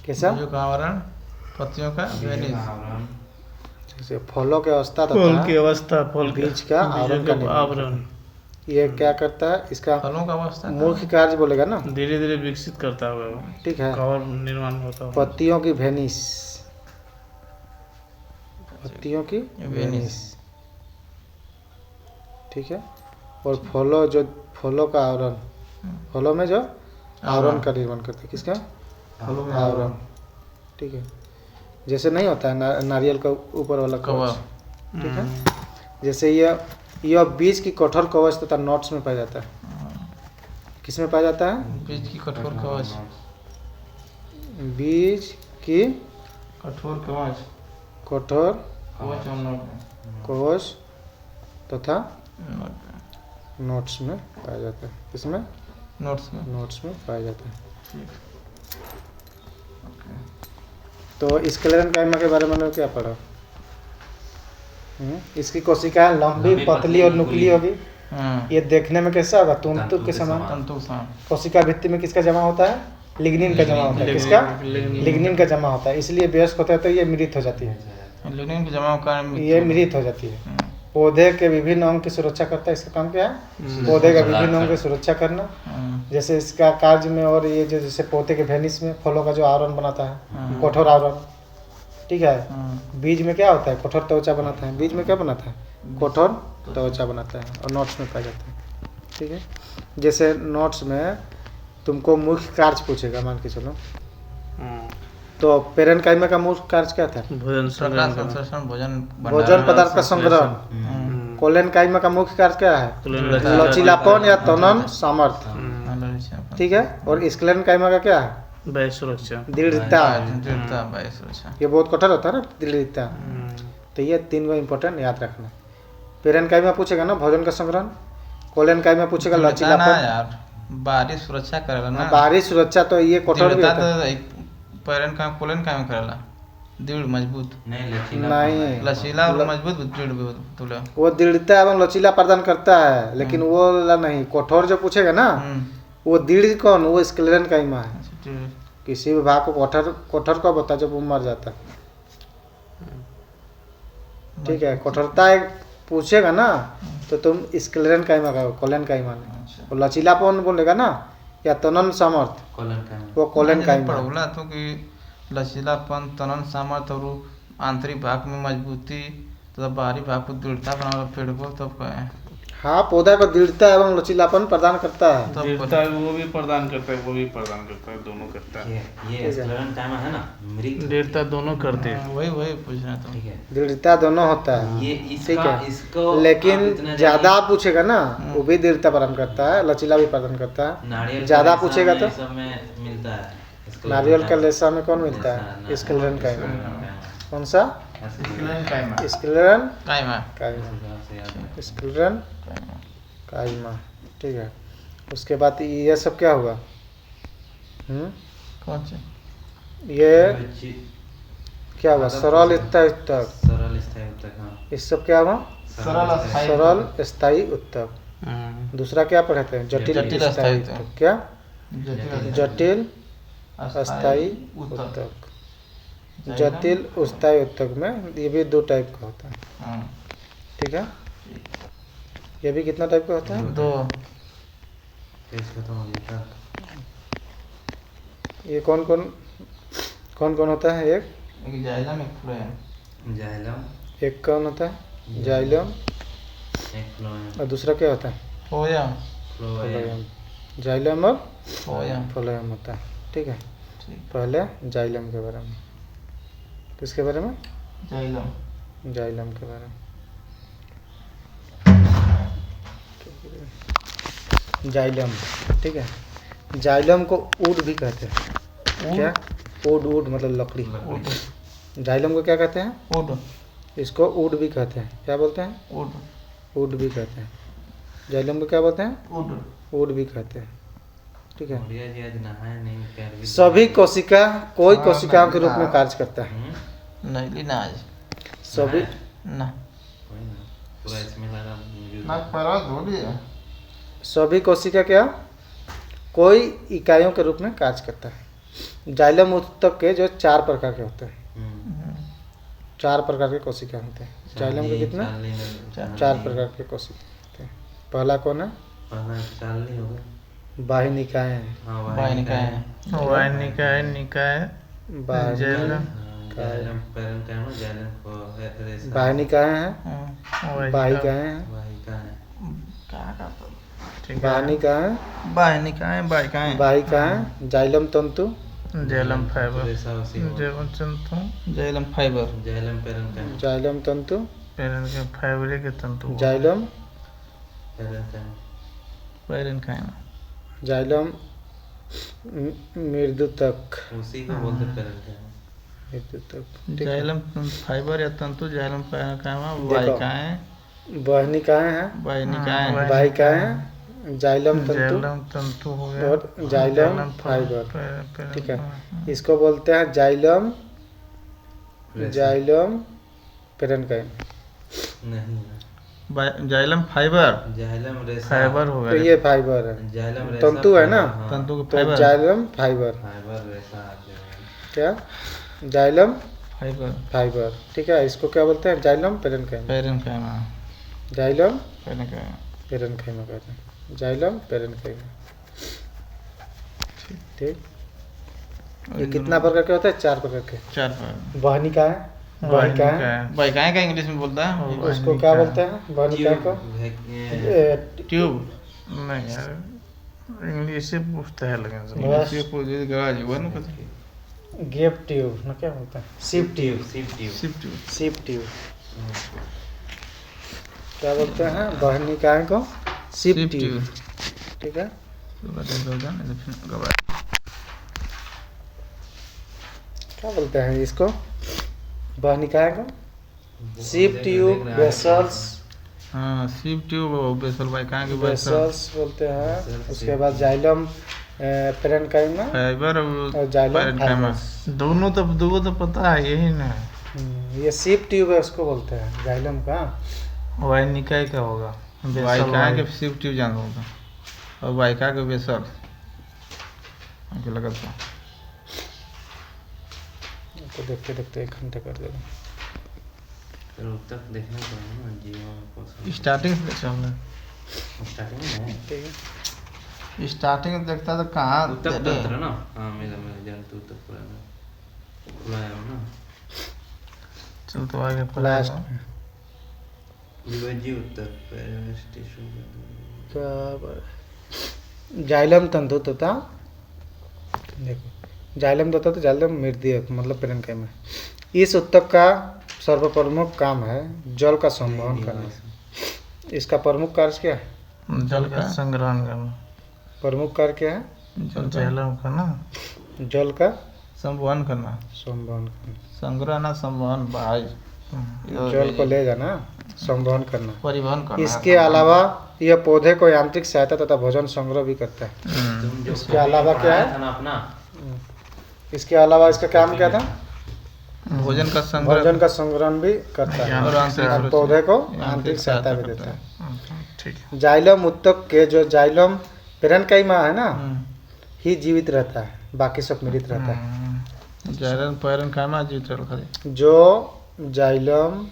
कैसा? बीजों का आवरण, पत्तियों का वेनिस। आवरण, जैसे फलों की अवस्था फल तथा की अवस्था, फल बीज का आवरण का निर्माण आवरण ये क्या करता है? इसका फलों का अवस्था का मुख्य कार्य बोलेगा ना, धीरे धीरे विकसित करता होगा, ठीक है। कवर निर्माण होता होगा। पत्तियों की वेनिस, पत्तियों की वेनिस, ठीक है। और फलों का आवरण, फलों में जो आवरण का निर्माण करते हैं, किसका? फलों में आवरण, ठीक है। जैसे नहीं होता है नारियल का ऊपर वाला कवच, ठीक है। जैसे यह बीज की कठोर कवच तथा नोट्स में पाया जाता है। किस में पाया जाता है? बीज की कठोर कवच, बीज की कठोर कवच, कठोर कवच और नोट कवच तथा नोट नोट्स में पाया जाता है। किसमें? नोट्स में। नोट्स में पाया जाता है। ठीक। तो स्क्लेरेन्काइमा के बारे में हमने क्या पढ़ा? इसकी कोशिकाएं लंबी, पतली और नुकीली होगी। ये देखने में कैसा होगा? तंतु के समान। तंतु के समान। कोशिका भित्ति में किसका जमा होता है? लिग्निन का जमा होता है। किसका? लिग्निन का जमा होता है। इसलिए वयस्क होता है तो ये मृत हो जाती है। लिग्निन के जमा का ये मृत हो जाती है। पौधे के विभिन्न अंग की सुरक्षा करता है। इसका काम क्या है? पौधे का विभिन्न अंग की सुरक्षा करना। जैसे इसका कार्य में, और ये जो जैसे पौधे के वेनिस में फलों का जो आवरण बनाता है, कठोर आवरण, ठीक है। बीज में क्या होता है? कठोर त्वचा बनाता है। बीज में क्या बनाता है? कठोर त्वचा बनाता है। और नोट्स में पाया जाता है, ठीक है। जैसे नोट्स में तुमको मुख्य कार्य पूछेगा, मान के चलो, तो पेरेन्काइमा का मुख्य कार्य क्या था? भोजन प्रकाश संश्लेषण, भोजन पदार्थ का संग्रहण। कोलेनकाइमा का मुख्य कार्य क्या है? लचीलापन या तनन सामर्थ्य, ठीक है। और स्क्लेरेन्काइमा का क्या है? वायु सुरक्षा, दृढ़ता। वायु सुरक्षा। ये बहुत कठोर होता है ना, दृढ़ता। तो ये तीन को इम्पोर्टेंट याद रखना। पेरेन्काइमा पूछेगा ना भोजन का संग्रहण, कोलेनकाइमा पूछेगा लचीलापन यार, बाहरी सुरक्षा करेला ना। बाहरी सुरक्षा तो ये कठोर भी होता है। पैरन का कोलन का में करेला, दृढ़ मजबूत नहीं, लचीला और मजबूत दृढ़ तुला। वो दृढ़ता एवं लचीला प्रदान करता है, लेकिन वो वाला नहीं। कठोर जो पूछेगा ना, वो दृढ़ कौन? वो स्क्लेरेन्काइमा है। किसी भी भाग को कठोर कब होता है? जब वो मर जाता है, ठीक है। कठोरता एक पूछेगा ना, तो तुम स्क्लेरेन्काइमा का, कोलेनकाइमा नहीं। वो लचीलापन बोलेगा ना, या तनन सामर्थ्य, वो कोलेनकाइमा। बोला तो कि लचीलापन, तनन सामर्थ्य और आंतरिक भाग में मजबूती तथा बाहरी भाग को दृढ़ता बनाना पेड़ को तब कहे। हाँ, पौधा को दृढ़ता एवं लचीलापन प्रदान करता है। दृढ़ता वो भी प्रदान करता है, वो भी प्रदान करता है, दोनों करता है। ये स्क्लेरेन्काइमा है ना, मृत। दृढ़ता दोनों करते हैं। वही पूछ रहा था। ठीक है, दृढ़ता दोनों होता है, ये ठीक इसका है। इसको लेकिन ज्यादा पूछेगा ना, वो भी दृढ़ता प्रदान करता है, लचीला भी प्रदान करता है। नारियल ज्यादा पूछेगा तो सब में मिलता है। नारियल का रेशा में कौन मिलता है? स्क्लेरेन्काइमा। कौन सा? स्क्लेरेन्काइमा। Sclerenchyma, sclerenchyma. स्क्लेरेन्काइमा, ठीक है। उसके बाद ये सब क्या होगा? कौन से? ये क्या होगा? सरल स्थायी उत्तक। सरल स्थायी उत्तक, हाँ। इस सब क्या हुआ? सरल स्थायी उत्तक। दूसरा क्या पढ़े थे? जटिल स्थायी उत्तक। क्या? जटिल अस्थायी उत्तक। जटिल अस्थायी उत्तक में ये भी दो टाइप का होता है, ठीक है। ये भी कितना टाइप का होता है? दो। ये कौन कौन होता है? एक जाइलम, एक फ्लोएम। जाइलम एक कौन होता है? जाइलम। एक फ्लोएम। और दूसरा क्या होता है? फ्लोएम। फ्लोएम। जाइलम और फ्लोएम। फ्लोएम होता है, ठीक है। पहले जाइलम के बारे में। किसके बारे में? जाइलम। जाइलम के बारे में। जाइलम, ठीक है। जाइलम को ऊड भी कहते हैं। क्या? ऊड मतलब लकड़ी। जाइलम को क्या कहते हैं? ऊड। इसको ऊड भी कहते हैं। क्या बोलते हैं? ऊड भी कहते हैं। जाइलम को क्या बोलते हैं? ऊड भी कहते हैं, ठीक है। सभी कोशिका कोई कोशिकाओं के रूप में कार्य करता है। नहीं ना आज सभी ना पूरा इसमें लगा ना परा थोड़ी है। सभी कोशिका क्या? कोई इकाइयों के रूप में कार्य करता है। जाइलम उत्तक के जो 4 प्रकार के होते हैं, हम्म। 4 प्रकार के कोशिका होते हैं। जाइलम के कितने? चालनी 4 प्रकार के कोशिका होते हैं। पहला कौन है? पहला चालनी होगा। बाह्य निकाय है। हाँ वाहिनिकाएं निकाय निकाय बाह्य जाइलम जाइलम पैरेन्काइमा जाइलम को रेशा बाह्य निकाय है, वाहिका बाहिकाएं हैं, वाहिका है। ठीक है बाह्यनिकाएं, वाहिनिकाएं वाहिकाएं बाहिकाएं, जाइलम तंतु, जाइलम फाइबर रेशा उसी होगा। जाइलम तंतु xylem fibre xylem parenchyma xylem तंतु, पेरन के फाइबर के तंतु जाइलम, पैरेन्काइमा पैरेन्काइमा जाइलम मृदुतक, उसी को बोलते पैरेन्काइमा। मृदुतक, ठीक है। जाइलम फाइबर या तंतु, जाइलम पैरेन्काइमा, देखो। वाहिकाएं बाह्यनिकाएं हैं, वाहिनिकाएं बाहिकाएं, जाइलम तंतु जाइलम तंतु हो गया और जाइलम फाइबर, ठीक है। इसको बोलते हैं जाइलम, जाइलम पैरेन्काइमा। नहीं जाइलम फाइबर जाइलम रेशा फाइबर हो तो गया ये फाइबर है, जाइलम रेशा तंतु है ना? हाँ, तंतु के तो फाइबर जाइलम फाइबर, फाइबर रेशा क्या? जाइलम फाइबर फाइबर, ठीक है। इसको क्या बोलते हैं? Xylem parenchyma, parenchyma xylem parenchyma parenchyma कहते हैं, जाइलम पैरेन्काइमा, ठीक। ये कितना प्रकार के होते हैं? 4 प्रकार के। 4 पर बाह्यनिकाएं, बाहिकाएं, वाहिकाएं का इंग्लिश में बोलता है उसको क्या बोलते हैं? बाह्यनिकाएं को ट्यूब नहीं यार इंग्लिश से पूछता है लेकिन सब। बस ये पूछ गवाज हुआ ना पता गेप ट्यूब ना, क्या बोलते हैं? Sieve tube, sieve tube sieve tube sieve tube क्या बोलते हैं? बाह्यनिकाएं को सिप ट्यूब, ठीक है। क्या बोलते हैं इसको? बाह्यनिकाएं को सिप ट्यूब, वेसल्स, हाँ सिप ट्यूब बेसल वाहिकाएं के बेसल वेसल्स बोलते हैं। उसके बाद जाइलम पैरेन्काइमा फाइबर और जाइलम पैरेन्काइमा फाइबर्स। दोनों तो पता है यही ना ये सिप ट्यूब है, उसको बोलते हैं जाइलम का। वाहिनिकाय का होगा वाहिकाएं के सिप ट्यूब जान होगा और वाहिका के बेसल हमको लगा था तो देखते देखते 1 घंटा कर देगा। फिर उत्तक देखना पड़ेगा ना जीवा को। स्टार्टिंग से देखा हमने स्टार्टिंग में है ठीक है। स्टार्टिंग में देखता तो कहाँ उत्तक तंत्र ना। हाँ मेरा जंतु उत्तक पुराना खुलाया ना। चल तो आगे लास्ट पढ़ा में जीवजी उत्तक पेरिस टिश्यू जाइलम तंतु तथा देखो जाइलम तथा तो जाइलम मृदुक मतलब पैरेन्काइमा। इस उत्तक का सर्वप्रमुख काम है जल का संवहन करना। इसका प्रमुख कार्य क्या है? जल का संग्रहण करना। प्रमुख कार्य क्या है? जाइलम का ना जल का संवहन करना संवहन करना, संग्रह ना संवहन बाहर जल को ले जाना, संवहन करना। परिवहन करना इसके अलावा यह पौधे को यांत्रिक सहायता तथा भोजन संग्रह भी करता है। तुम जो इसके अलावा क्या है? था ना अपना इसके अलावा इसका काम क्या था? भोजन का संग्रह भोजन का संग्रहण भी करता है और आंतरिक और सुरक्षा- पौधे को यांत्रिक यांत्रिक सहायता भी देता है। ठीक है। जाइलम उत्तक के जो जाइलम पैरेन्काइमा है ना हम्म। ही जीवित रहता है, बाकी सब मृत रहता है। जाइलम पैरेन्काइमा जीवित रखा है। जो जाइलम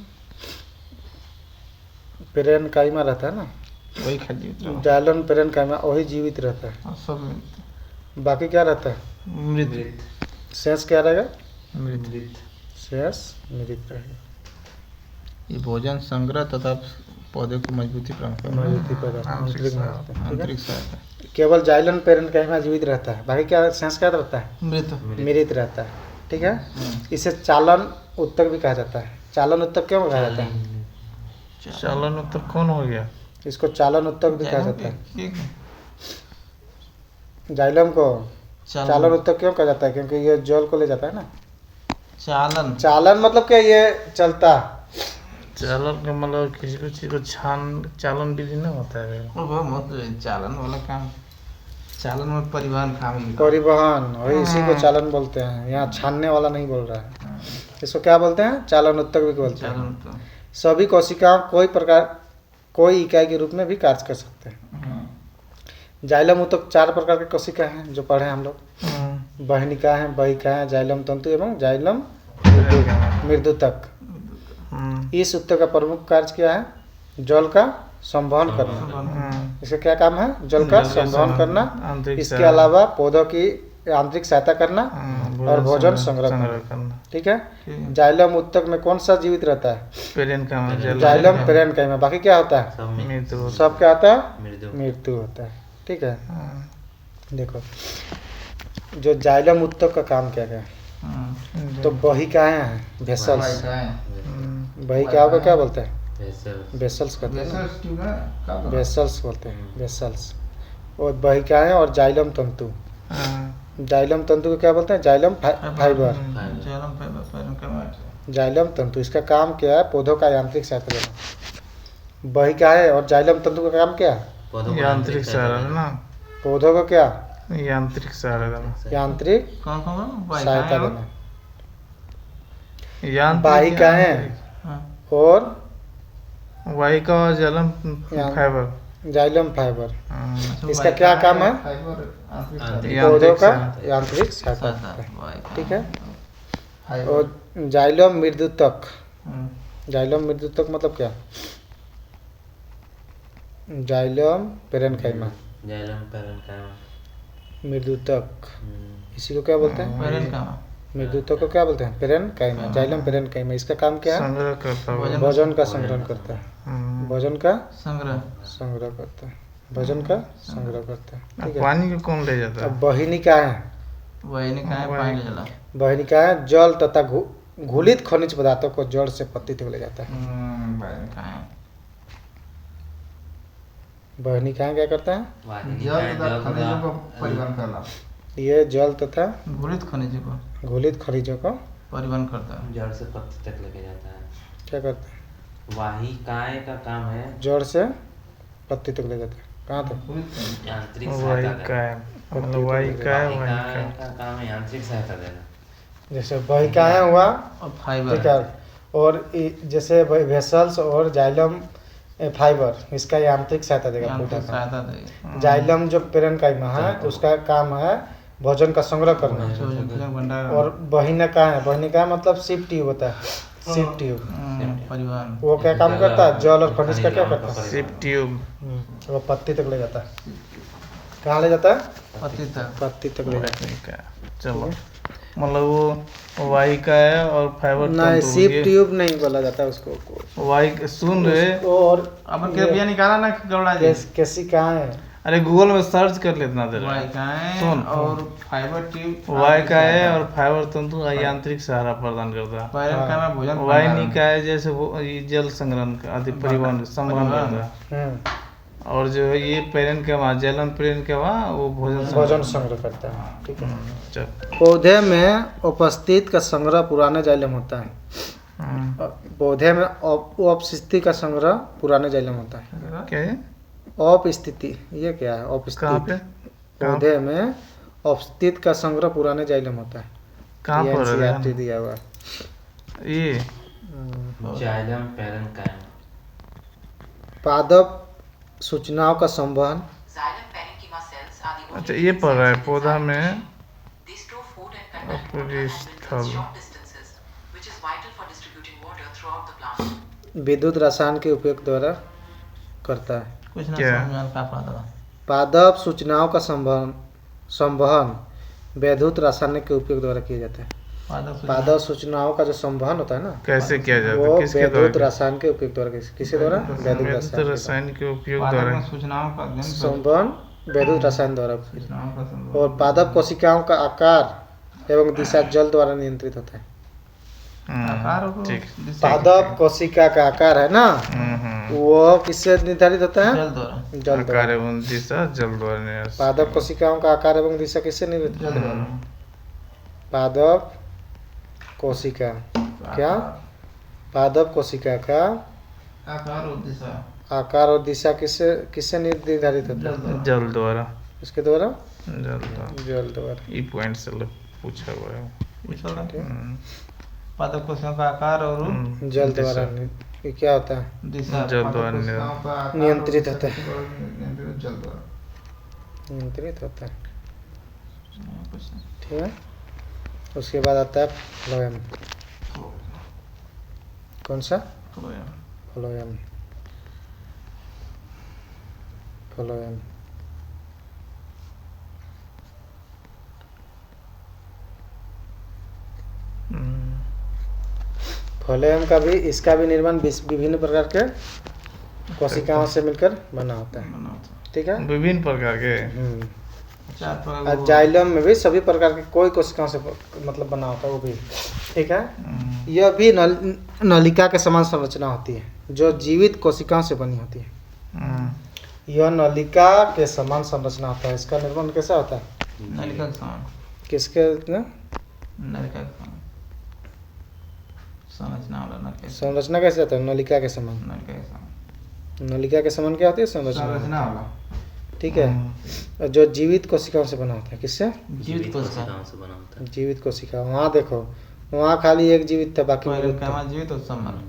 पैरेन्काइमा रहता है ना, वही खा जीवित रहा जाइलम पैरेन्काइमा वही जीवित रहता है। और सब मृत बाकी क्या रहता है? मृत शेष क्या रहेगा? मृत शेष मृत रहेगा। ये भोजन संग्रह तथा पौधे को मजबूती प्रदान करना मजबूती पैदा आंतरिक मजबूती, ठीक है? आंतरिक सहायता केवल जाइलम पैरेन्काइमा जीवित रहता है, बाकी क्या शेष क्या रहता है? मृत मृत रहता है, ठीक है। इसे चालन उत्तक भी कहा जाता है। चालन उत्तक क्यों कहा जाता है? चालन तो कौन हो गया? इसको चालन उत्तक भी कहा जाता है। ठीक है जाइलम को चालन उत्तक क्यों कहा जाता है? क्योंकि ये जल को ले जाता है ना। चालन चालन मतलब क्या? ये चलता। चालन का मतलब किसी को चीज को चालन विधि नहीं होता है। वो मत चालन वाला काम चालन में परिवहन काम ही परिवहन वही इसी को चालन बोलते हैं। यहाँ छानने वाला नहीं बोल रहा है। इसको क्या बोलते हैं? चालन उत्तक भी बोलते हैं। चालन तो सभी कोशिकाओं कोई इकाई के रूप में भी कार्य कर सकते हैं। जाइलम उत्तक 4 प्रकार के कोशिका हैं जो पढ़े हम लोग। बहिनिकाएं हैं, बहिकाएं, जाइलम तंतु एवं जाइलम मृदुतक। इस उत्तक का प्रमुख कार्य क्या है? जल का संवहन करना। इसका क्या काम है? जल का संवहन करना। इसके अलावा पौधों की आंतरिक सहायता करना और भोजन संग्रह करना। ठीक है। जाइलम उत्तक में कौन सा जीवित रहता है? Xylem parenchyma. बाकी क्या होता है? सब क्या होता है? मृत्यु होता है। ठीक है। देखो जो जाइलम उत्तक का काम क्या है? तो बहिकाएं हैं, वेसल्स। बहिकाओं को क्या बोलते हैं? वेसल्स कहते हैं। वेसल्स बोलते हैं, वेसल्स। और बहिकाएं और जाइलम तंतु। जाइलम तंतु को क्या बोलते हैं? Xylem fibre. जाइलम तंतु इसका काम क्या है? पौधों का यांत्रिक सहायता देना। बहिकाएं और जाइलम तंतु का काम क्या है? यांत्रिक सहारा देना। पौधों को क्या? यांत्रिक सहारा देना। यांत्रिक सहायता देना। वाहिकाएं और वाहिका और जाइलम फाइबर। जाइलम फाइबर इसका क्या काम है? पौधों का यांत्रिक सहायता। ठीक है। और जाइलम मृदुतक। जाइलम मृदुतक मतलब क्या? Xylem parenchyma. मृदुतक इसी को क्या बोलते हैं? मृदुतक को क्या बोलते हैं? पेरेनकाइमा। जाइलम पेरेनकाइमा इसका काम क्या है? संग्रह करता है। भोजन का संग्रहण करता है। भोजन का संग्रह करता है। भोजन का संग्रह करता है। ठीक है। पानी को कौन ले जाता है? अब बहिनिकाएं। बहिनिकाएं जल तथा घुलित खनिज पदार्थों को जड़ से पत्ती तक ले जाता है। बहिनिकाएं क्या करता है? ये जल तथा घुलित खनिजों को परिवहन करता है। जड़ से पत्ती तक लेके जाता है। क्या करता है? वाहिकाएं का काम है जड़ से पत्ती तक ले जाता है। कहाँ तक? यांत्रिक सहायता देना। वाहिकाएं का काम है यांत्रिक सहायता देना। जैसे बहिकाएं हुआ और फाइबर। ठीक है। और जैसे वेसल्स और जाइलम फाइबर इसका यांत्रिक सहायता देगा। सहायता देगा। जाइलम जो पेरेनकाइमा है उसका काम है भोजन का संग्रह करना। और बहिनिका है, बहिनिका मतलब सिप ट्यूब होता है। सिप ट्यूब परिवहन वो क्या काम करता है? जल और खनिज का क्या करता है? सिप ट्यूब वो पत्ती तक ले जाता है। कहाँ ले जाता है? पत्ती तक ले जाता है। चलो मतलब वो वाहिका है और फाइबर नहीं, सिप ट्यूब नहीं बोला जाता है उसको। वाहिका सुन रहे और अब कृपया निकाला ना गौड़ा जी। कैसी कहाँ है? अरे गूगल में सर्च कर लेतना देर वाहिकाएं और फाइबर ट्यूब। वाहिकाएं और फाइबर तंतु यांत्रिक सहारा प्रदान करता है। पेरेनकाइमा भोजन। वाहिनिकाएं जैसे वो ये जल संग्रहण का आदि परिवहन संवहन करता है। और जो है ये पेरेनकाइमा जाइलम पेरेनकाइमा वो भोजन संग्रह करता है। ठीक है। चल पौधे में उपस्थित का संग्रह पुराने जाइलम होता है। पौधे में उपस्थिति का संग्रह पुराने जाइलम होता है। क्या है? उपस्थिति ये क्या है? उपस्थिति पौधे में उपस्थित का संग्रह पुराने जाइलम होता है। कहाँ पर है? दिया हुआ ये जाइलम पेरेनकाइमा। पादप सूचनाओं का संवहन। अच्छा ये पढ़ रहा है पौधा में स्थल विद्युत रसायन के उपयोग द्वारा करता है। कुछ ना क्या? समझ में क्या पढ़ा था? पादप सूचनाओं का संवहन विद्युत रासायनिक के उपयोग द्वारा किया जाता है। पादप सूचनाओं का जो संवहन होता है ना, कैसे किया जाता वो है? किसके विद्युत द्वारा? रसायन के उपयोग द्वारा। किसके द्वारा? विद्युत रसायन के उपयोग द्वारा सूचनाओं का अध्ययन संवहन विद्युत रसायन द्वारा। सूचनाओं का संवहन। और पादप कोशिकाओं का आकार एवं दिशा जल द्वारा नियंत्रित होता है। आकार को ठीक। पादप कोशिका का आकार है ना, वो किससे निर्धारित होता है? जल द्वारा। जल द्वारा। आकार एवं दिशा जल द्वारा नियंत्रित। पादप कोशिकाओं का आकार एवं दिशा किससे निर्धारित होता है? पादप कोशिका क्या? पादप कोशिका का आकार और दिशा। आकार और दिशा किससे किससे निर्धारित होता है? जल द्वारा। इसके द्वारा? जल द्वारा। जल द्वारा। ई पॉइंट से पूछा हुआ है। पादप कोशिकाओं का आकार और जल द्वारा ये क्या होता है? दिशा। जल द्वारा कोशिकाओं का आकार नियंत्रित और होता है। नियंत्रित जल द्वारा नियंत्रित होता है। कुछ नहीं। ठीक है। उसके बाद आता है फ्लोएम। कौन सा? फ्लोएम। फ्लोएम। फ्लोएम। फ्लोएम का भी, इसका भी निर्माण विभिन्न प्रकार के कोशिकाओं से मिलकर बना होता है। बना होता है। ठीक है। विभिन्न प्रकार के। चार प्रकार और जाइलम में भी सभी प्रकार के कोई कोशिकाओं से मतलब बना होता है वो भी। ठीक है। यह भी नलिका के समान संरचना होती है जो जीवित कोशिकाओं से बनी होती है। यह नलिका के समान संरचना होता है। इसका निर्माण कैसा होता है? नलिका के समान। किसके न? नलिका के समान संरचना वाला नलिका। संरचना कैसे होता है? नलिका के समान। नलिका के समान। नलिका के समान क्या होती है? संरचना। संरचना वाला। ठीक है। जो जीवित कोशिकाओं से बना होता है। किससे? जीवित कोशिका। से बना होता है। जीवित कोशिका। वहाँ देखो, वहाँ खाली एक जीवित था, बाकी मृत था। जीवित और समर।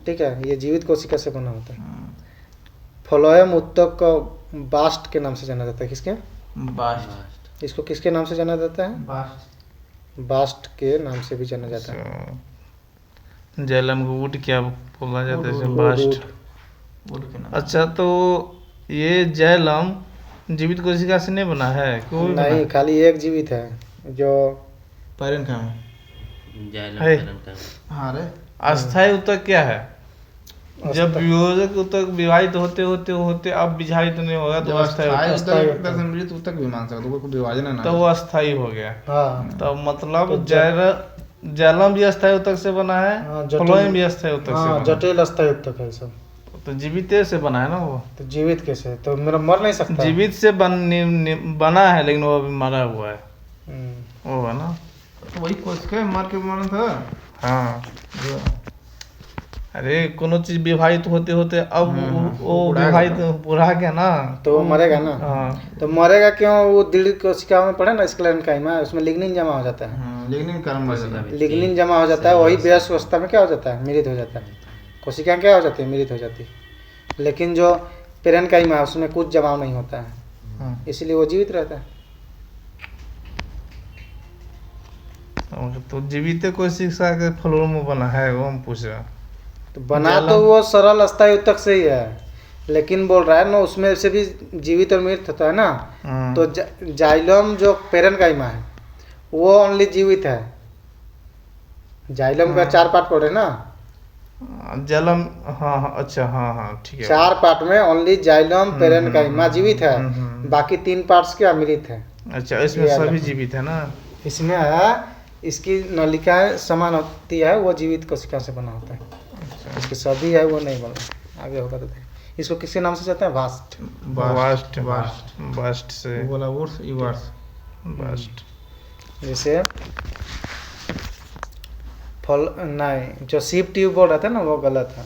ठीक है। ये जीवित कोशिका से बना होता है। फ्लोएम उत्तक को बास्ट के नाम से जाना जाता है। किसके? बास्ट। इसको किसके नाम से जाना जाता है? बास्ट। बास्ट के नाम से भी जाना जाता है। जैलम को वुड क्या बोला जाता है? Would, bast. वुड के नाम। अच्छा, तो ये जैलम जीवित कोशिका से नहीं बना है? क्यों बना नहीं, है? खाली एक जीवित है जो पैरेंकाइम। है। हाँ रे। अस्थायी ऊतक क्या है? जब वियोजक ऊतक विभाजित होते होते होते अब विभाजित नहीं होगा तो अस्थायी ऊतक। मृत ऊतक भी मान सकते, कोई विभाजन है ना। तो वो अस्थायी हो गया। हाँ, तो मतलब जैलम भी अस्थायी ऊतक से बना है, हाँ, जटिल- फ्लोएम भी अस्थायी ऊतक से हाँ, बना जटिल अस्थायी उत्तक है सब। है। तो जीवित से बना है ना वो। तो जीवित कैसे? तो मेरा मर नहीं सकता। जीवित से बना है लेकिन वो अभी मरा हुआ है। वो है ना। तो वही कोशिका मार के मारा था। हाँ। अरे कोनो चीज विभाजित होते होते अब वो विभाजित बुढ़ा गया ना, तो वो मरेगा ना। हाँ। तो मरेगा क्यों? वो दृढ़ कोशिका में पड़े ना, स्क्लेरेन्काइमा, उसमें लिग्निन जमा हो जाता है। लिग्निन कारण मर जाता है। लिग्निन जमा हो जाता है, वही वयस्क अवस्था में क्या हो जाता है? मृत हो जाता है। कोशिका क्या हो जाती है? मृत हो जाती है। लेकिन जो पेरेन्काइमा है उसमें कुछ जमाव नहीं होता है, इसलिए वो जीवित रहता है। तो जीवित कोशिका के फ्लोएम में बना है वो हम पूछ रहे हैं। तो बना तो वो सरल अस्थायी उत्तक से ही है, लेकिन बोल रहा है ना उसमें से भी जीवित और मृत होता है ना। तो जाइलम जो पेरेन्काइमा है वो ओनली जीवित है। जाइलम का 4 पार्ट पड़े ना। जलम, हाँ, अच्छा, हाँ, ठीक है। 4 पार्ट में ओनली जाइलम पेरेन्काइमा जीवित है, बाकी 3 पार्ट्स क्या मृत है। अच्छा, इसमें सभी जीवित है ना। इसमें इसकी नलिकाएं समान होती है, वो जीवित कोशिका से बना होता है। इसके सभी है वो नहीं बना। आगे होगा तो देख। इसको किसके नाम से जाता है? वास्ट। बास्ट से बोला वुड्स इवर्स। बास्ट। जैसे फल नहीं, जो सीप ट्यूब बोल रहा था ना वो गलत है,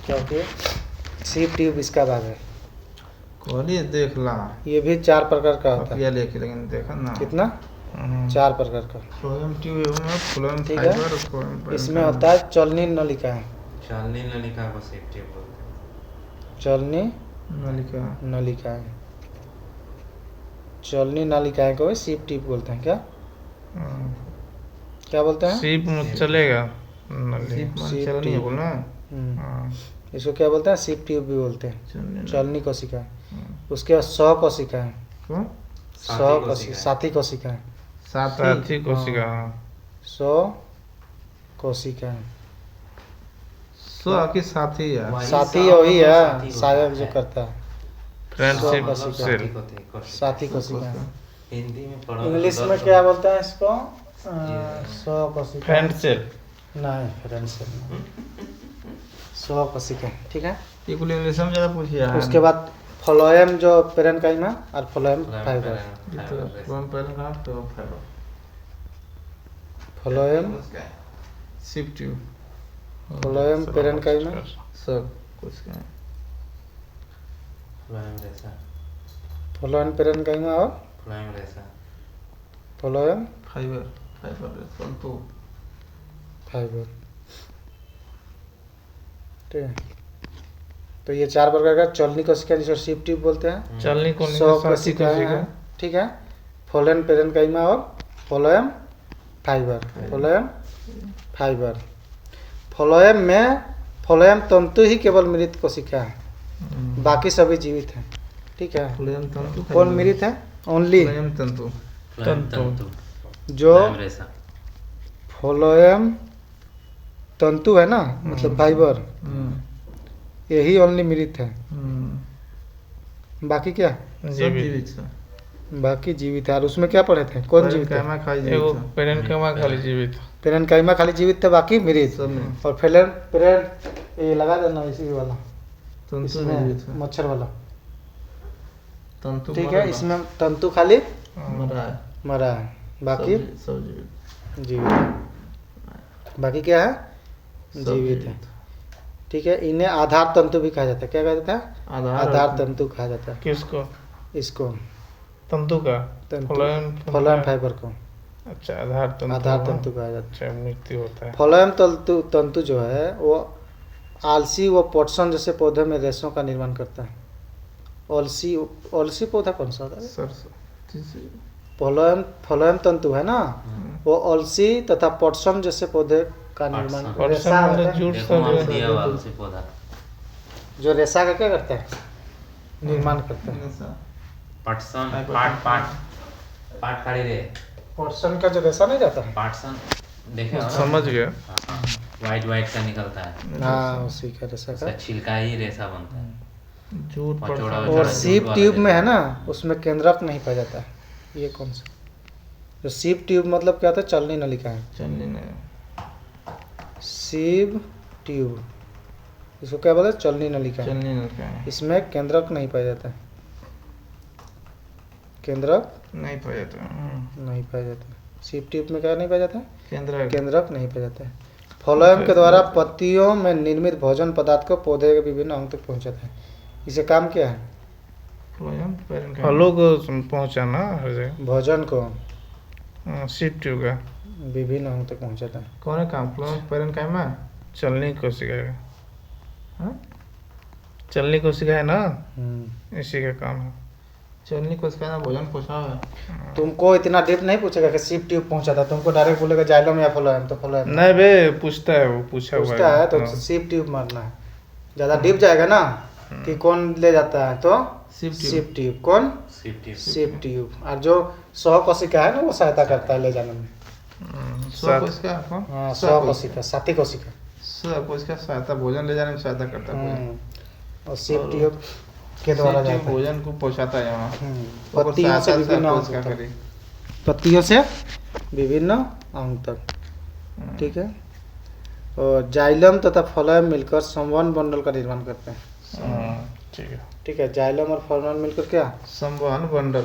क्योंकि सीप ट्यूब इसका भाग है। कहलिए देख ला। ये भी 4 प्रकार का होता है। ये लेके, लेकिन देखा ना कितना? 4 प्रकार का। फ्लोएम ट्यूब में फ्लोएम ठीक है। फाइबर और फ्लोएम इसमें होता है चलनी नलिका है। चलनी नलिका को सेफ्टी बोलते हैं। चलनी नलिका। नलिकाएं, चलनी नलिकाएं को सीप ट्यूब बोलते हैं। क्या क्या बोलते हैं? सीप में चलेगा सीप चलनी है बोलना। इसको क्या बोलते हैं? सीप ट्यूब भी बोलते हैं। चलनी कोशिका। उसके बाद 100 कोशिका है। क्यों? 100 कोशिका, साथी कोशिका है। साथी कोशिका। 100 कोशिका है। सो आपके साथी है। साथी वही है, सहायक जो करता है। फ्रेंडशिप साथी को थे। साथी कोशिका है। हिंदी में पढ़ो। इंग्लिश में क्या बोलते हैं इसको? 100 कोशिका। Friend cell. नहीं, फ्रेंड सेल नहीं। 100 कोशिका। ठीक है। ये कुल इंग्लिश में ज़्यादा पूछिए। उसके बाद फ्लोएम जो पेरेन्काइमा और फ्लोएम फाइबर। फ्लोएम पेरेन्काइमा तो फाइबर। फ्लोएम सीप ट्यूब। फ्लोएम पेरेन्काइमा सब कुछ का फ्लोएम रेसा। फ्लोएम पेरेन्काइमा और फ्लोएम रेसा। Phloem fibre. फाइबर तो फाइबर। ठीक है। तो ये 4 प्रकार का चलनी कोशिका जिसको सीप ट्यूब बोलते हैं। चलनी 100 कोशिका है। ठीक है। फोलेम पेरेन्काइमा और फ्लोएम फाइबर। फ्लोएम में फ्लोएम तंतु ही केवल मृत कोशिका है, बाकी सभी जीवित हैं। ठीक है, फ्लोएम तंतु कौन मृत है? ओनली फ्लोएम तंतु जो फ्लोएम तंतु है ना, मतलब फाइबर, यही ओनली मृत है, बाकी क्या? जीवित है। बाकी जीवित है। और उसमें क्या पढ़े थे? कौन जीवित है? पेरेन्काइमा खाली एगो जीवित है। पेरेन्काइमा खाली जीवित। पेरेन्काइमा खाली जीवित थे, बाकी मृत। सब में और पेरेन ये लगा देना इसी वाला, तंतु इसमें जीवित है। मच्छर वाला। तंतु ठीक मरा है, इसमें तंतु खाली मरा है, मरा है, बाकी सब जीवित। जीवित है। बाकी क्या है? सब जीवित है। ठीक है, इन्हें आधार तंतु भी कहा जाता है। क्या कहा जाता है? आधार तंतु कहा जाता है किसको? इसको, तंतु का फ्लोएम फाइबर को अच्छा, आधार तंतु कहा जाता अच्छा, मृत्यु होता है। है। फ्लोएम तंतु जो है वो आलसी व पटसन जैसे पौधे में रेशों का निर्माण करता है। अलसी पौधा कौन सा होता है? सरसों फ्लोएम तंतु है ना, वो अलसी तथा पटसन जैसे पौधे का निर्माण पटसन रेशा वाला होता है। जूट देखो सा हम दिया हुआ उसी पौधा जो रेशा का क्या करता है? निर्माण करता है। पटसन पाट खड़ी रे पटसन का जो रेशा नहीं जाता है, पाटसन देखे हो ना? समझ गया। वाइट का निकलता है, हाँ उसी का रेशा उसका का। छिलका ही रेशा बनता है। जूट और चौड़ा पड़ता चौड़ा और सीप वाला ट्यूब में है देता ना, उसमें केंद्रक नहीं पाया जाता है। ये कौन सा? जो सीप ट्यूब मतलब क्या होता है? चलनी नलिका है। चलनी नहीं, सीप ट्यूब, इसको क्या बोले? चलनी नलिका है। चलनी नहीं क्या है, इसमें केंद्रक नहीं पाया जाता है। केंद्रक नहीं पाया जाता। नहीं पाया जाता है। सीप ट्यूब में क्या नहीं पाया जाता है? केंद्र केंद्रक नहीं पाया जाता है। फ्लोएम के द्वारा पत्तियों में निर्मित भोजन पदार्थ को पौधे के विभिन्न अंग तक पहुंचाता है। इसे काम क्या है? फ्लोएम पेरेन्काइमा फलों को पहुंचाना हर जगह। भोजन को सीप ट्यूब का विभिन्न अंग तक पहुंचाता है। कौन है काम? फ्लोएम पेरेन्काइमा चलनी कोशिका है। हाँ? चलनी कोशिका है ना, हम्म। इसी का काम है। चलनी को इसका ना भोजन पोषा है। तुमको इतना डीप नहीं पूछेगा कि सीप ट्यूब पहुंचाता है, तुमको डायरेक्ट बोलेगा जाइलम या फ्लोएम, तो फ्लोएम नहीं बे, पूछता है वो, पूछा हुआ पूछता है तो हाँ। सीप ट्यूब मारना है। ज्यादा डीप जाएगा ना कि कौन ले जाता है, तो सीप ट्यूब। सीप ट्यूब। कौन? सीप ट्यूब। और जो 100 कोशिका है ना, वो सहायता करता है ले जाने में। सौ कोशिका कौन? हाँ, 100 कोशिका, 60 कोशिका। सौ कोशिका सहायता, भोजन ले जाने में सहायता करता है। और सीप ट्यूब के द्वारा सीप ट्यूब जाता है। भोजन को पहुंचाता है यहाँ। और पत्तियों से सहायता विभिन्न अंग कोशिका तक। करी। पत्तियों से विभिन्न अंग तक। ठीक है। और जाइलम तथा फ्लोएम मिलकर संवहन बंडल का निर्माण करते हैं। ठीक है। ठीक है, जाइलम और फ्लोएम मिलकर क्या? संवहन बंडल।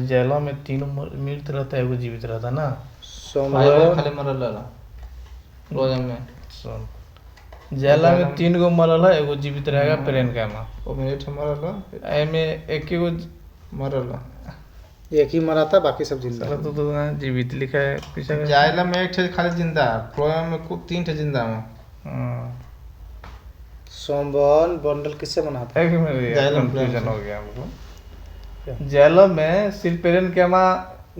जैला में तीनों मृत रहता है, एगो जीवित रहता ना। फाइबर खाली मरल रहा फ्लोएम में। जैला में 3 गो मरल है, एगो जीवित रहेगा पेरेन्काइमा। वो मिनट मरल एमे एक गो मरल। एक ही मरा था, बाकी सब जिंदा साला है। तो ना जीवित लिखा है पीछे का। जाइलम में एक ठे खाली जिंदा है, फ्लोएम में खूब 3 ठे जिंदा है। संवहन बंडल किससे बना था? एक मिनट, जाइलम कंफ्यूजन फ्लोएम हो गया हमको। जैलम में सिर्फ पेरेन्काइमा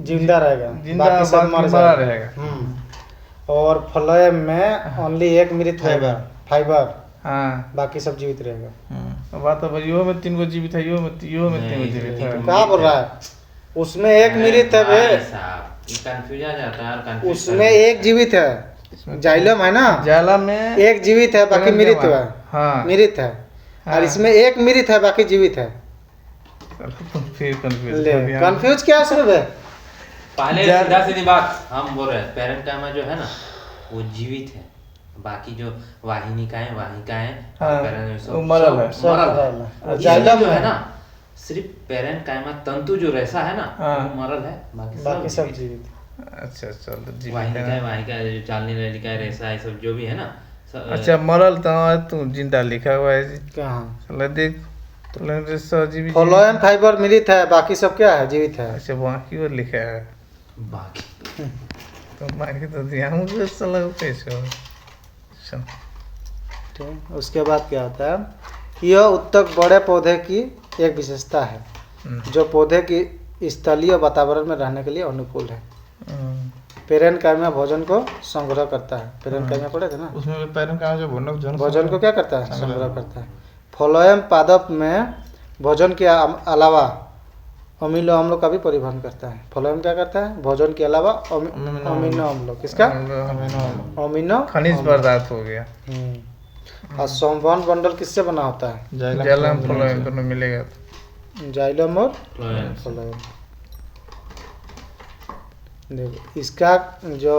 जिंदा रहेगा, जिंदा, बाकी सब बाकी मर मरा जाएगा। रहेगा। और फ्लोएम में ओनली एक मृत रहेगा, फाइबर, हाँ, बाकी सब जीवित रहेगा। बात अब यो में 3 गो जीवित है, यो में 3 गो जीवित है। क्या बोल रहा है? उसमें एक मृत है बे, कंफ्यूज आ जाता है और confuse उसमें कर एक जीवित है। जाइलम है ना, जैला में एक जीवित है, बाकी मृत है। हाँ। मृत है। हाँ। और इसमें एक मृत है, बाकी जीवित है। तुम फिर कंफ्यूज ले, कर दिया। कंफ्यूज क्या सब है? पहले सीधा सीधी बात हम बोल रहे हैं, पेरेन्काइमा जो है ना वो जीवित है, बाकी जो वाहिनिकाएं हाँ, पेरेन्काइमा वो मरल है। सब मरल मरल है। है। जाइलम जो है है ना सिर्फ पेरेन्काइमा तंतु जो रेशा है ना हाँ। वो मरल है, बाकी सब जीवित है। जीवित। अच्छा चलो जीवित वाहिनिका जो चालनी नलिका रेशा ये सब जो भी है ना अच्छा, मरल तो तू जिंदा लिखा हुआ है जी। कहाँ? चलो देख, तो सजीवी फ्लोएम फाइबर मृत है, बाकी सब क्या है? जीवित है। अच्छा, बाकी और लिखा है बाकी तो बाकी तो दिया मुझे साला कैसे हो। चल। ठीक है। उसके बाद क्या होता है? यह उत्तक बड़े पौधे की एक विशेषता है जो पौधे की स्थलीय वातावरण में रहने के लिए अनुकूल है। पेरेनकाइमा भोजन को संग्रह करता है। पेरेनकाइमा पढ़े थे ना, उसमें पेरेनकाइमा जो भोजन को क्या करता है? संग्रह करता है। फ्लोएम पादप में भोजन के अलावा अमीनो अम्लों का भी परिवहन करता है। फ्लोएम क्या करता है? भोजन के अलावा अमीनो अम्लों, किसका? अमीनो खनिज पदार्थ हो गया। और संवहन बंडल किससे बना होता है? जाइलम फ्लोएम दोनों मिलेगा। जाइलम और फ्लोएम। देखो इसका जो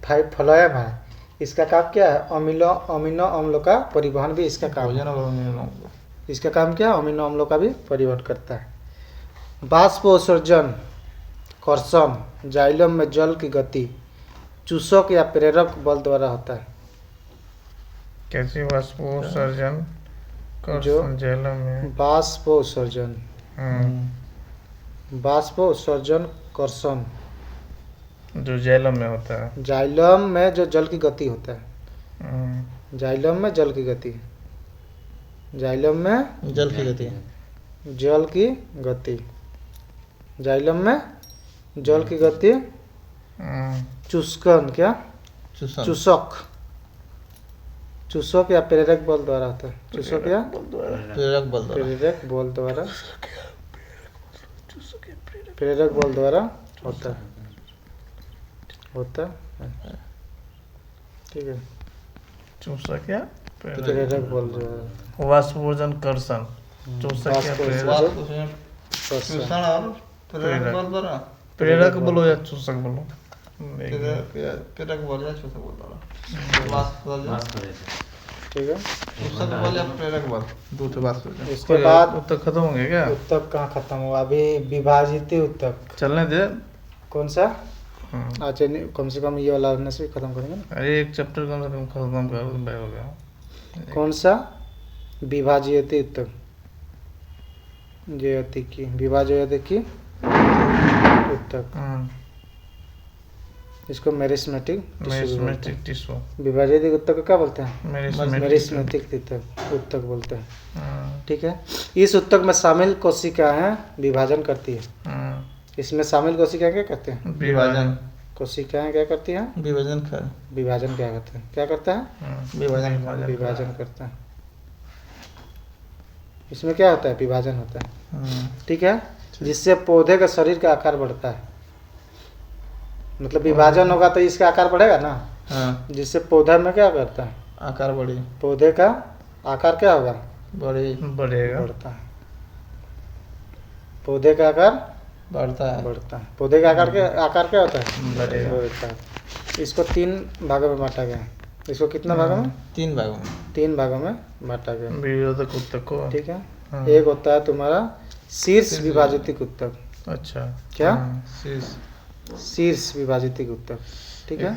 फ्लोएम है इसका काम क्या है? अमीनो अम्लों का परिवहन भी इसका काम है। इसका काम क्या है? अमीनो अम्लों का भी परिवहन करता है। बाष्पोत्सर्जन कर्षण जाइलम में जल की गति चूसक या प्रेरक बल द्वारा होता है। कैसे बाष्पोत्सर्जन जो जाइलम में बाष्पोत्सर्जन कर्षण जो जाइलम में होता है। जाइलम में जो जल की गति होता है। जाइलम में जल की गति, जाइलम में जल की गति, जल की गति, जाइलम में जल की गति चुस्कन क्या? चूसक या प्रेरक बल द्वारा होता है। चूसक या प्रेरक बल द्वारा होता है। ठीक है। चूसक या प्रेरक बल द्वारा वाष्पोत्सर्जन कर्षण चूसक या प्रेरक बोलो या चूसक बोलो। प्रेरक बोल या चूसक बोल। ठीक है। चूसक बोल या प्रेरक बोल, दूसरे बात सोचो। इसके बाद उत्तक खत्म होंगे क्या? उत्तक कहाँ खत्म हुआ? अभी विभाजित उत्तक। चलने दे। कौन सा? अच्छा कम से कम ये वाला होने से खत्म करेंगे ना। अरे एक चैप्टर कम से कम खत्म कर दो, हो गया। कौन सा? विभाजित उत्तक। जयति की विभाजित की उत्तक। इसको मेरिस्मेटिक टिश्यू। विभाजित उत्तक को क्या बोलते हैं? मेरिस्मेटिक उत्तक बोलते हैं। ठीक है। इस उत्तक में शामिल कोशिकाएं विभाजन करती है। इसमें शामिल कोशिकाएं क्या करते हैं? विभाजन। कोशिकाएं क्या करती हैं? विभाजन क्या करते हैं? क्या करता है? विभाजन करता है। इसमें क्या होता है? विभाजन होता है। ठीक है। जिससे पौधे का शरीर का आकार बढ़ता है। मतलब विभाजन होगा तो इसका आकार बढ़ेगा ना। जिससे पौधा में क्या करता है? आकार बढ़े। पौधे का आकार क्या होगा? बढ़ेगा। बढ़ता है। पौधे का आकार बढ़ता है। पौधे का आकार क्या होता है? बढ़ता है। इसको 3 भागों में बांटा गया है। इसको कितना भागों में? 3 भागों में। 3 भागों में बांटा गया। विभाजक उत्तक को। ठीक है। एक होता है तुम्हारा शीर्ष विभाजित उत्तक। अच्छा। क्या? शीर्ष विभाजित उत्तक। ठीक है।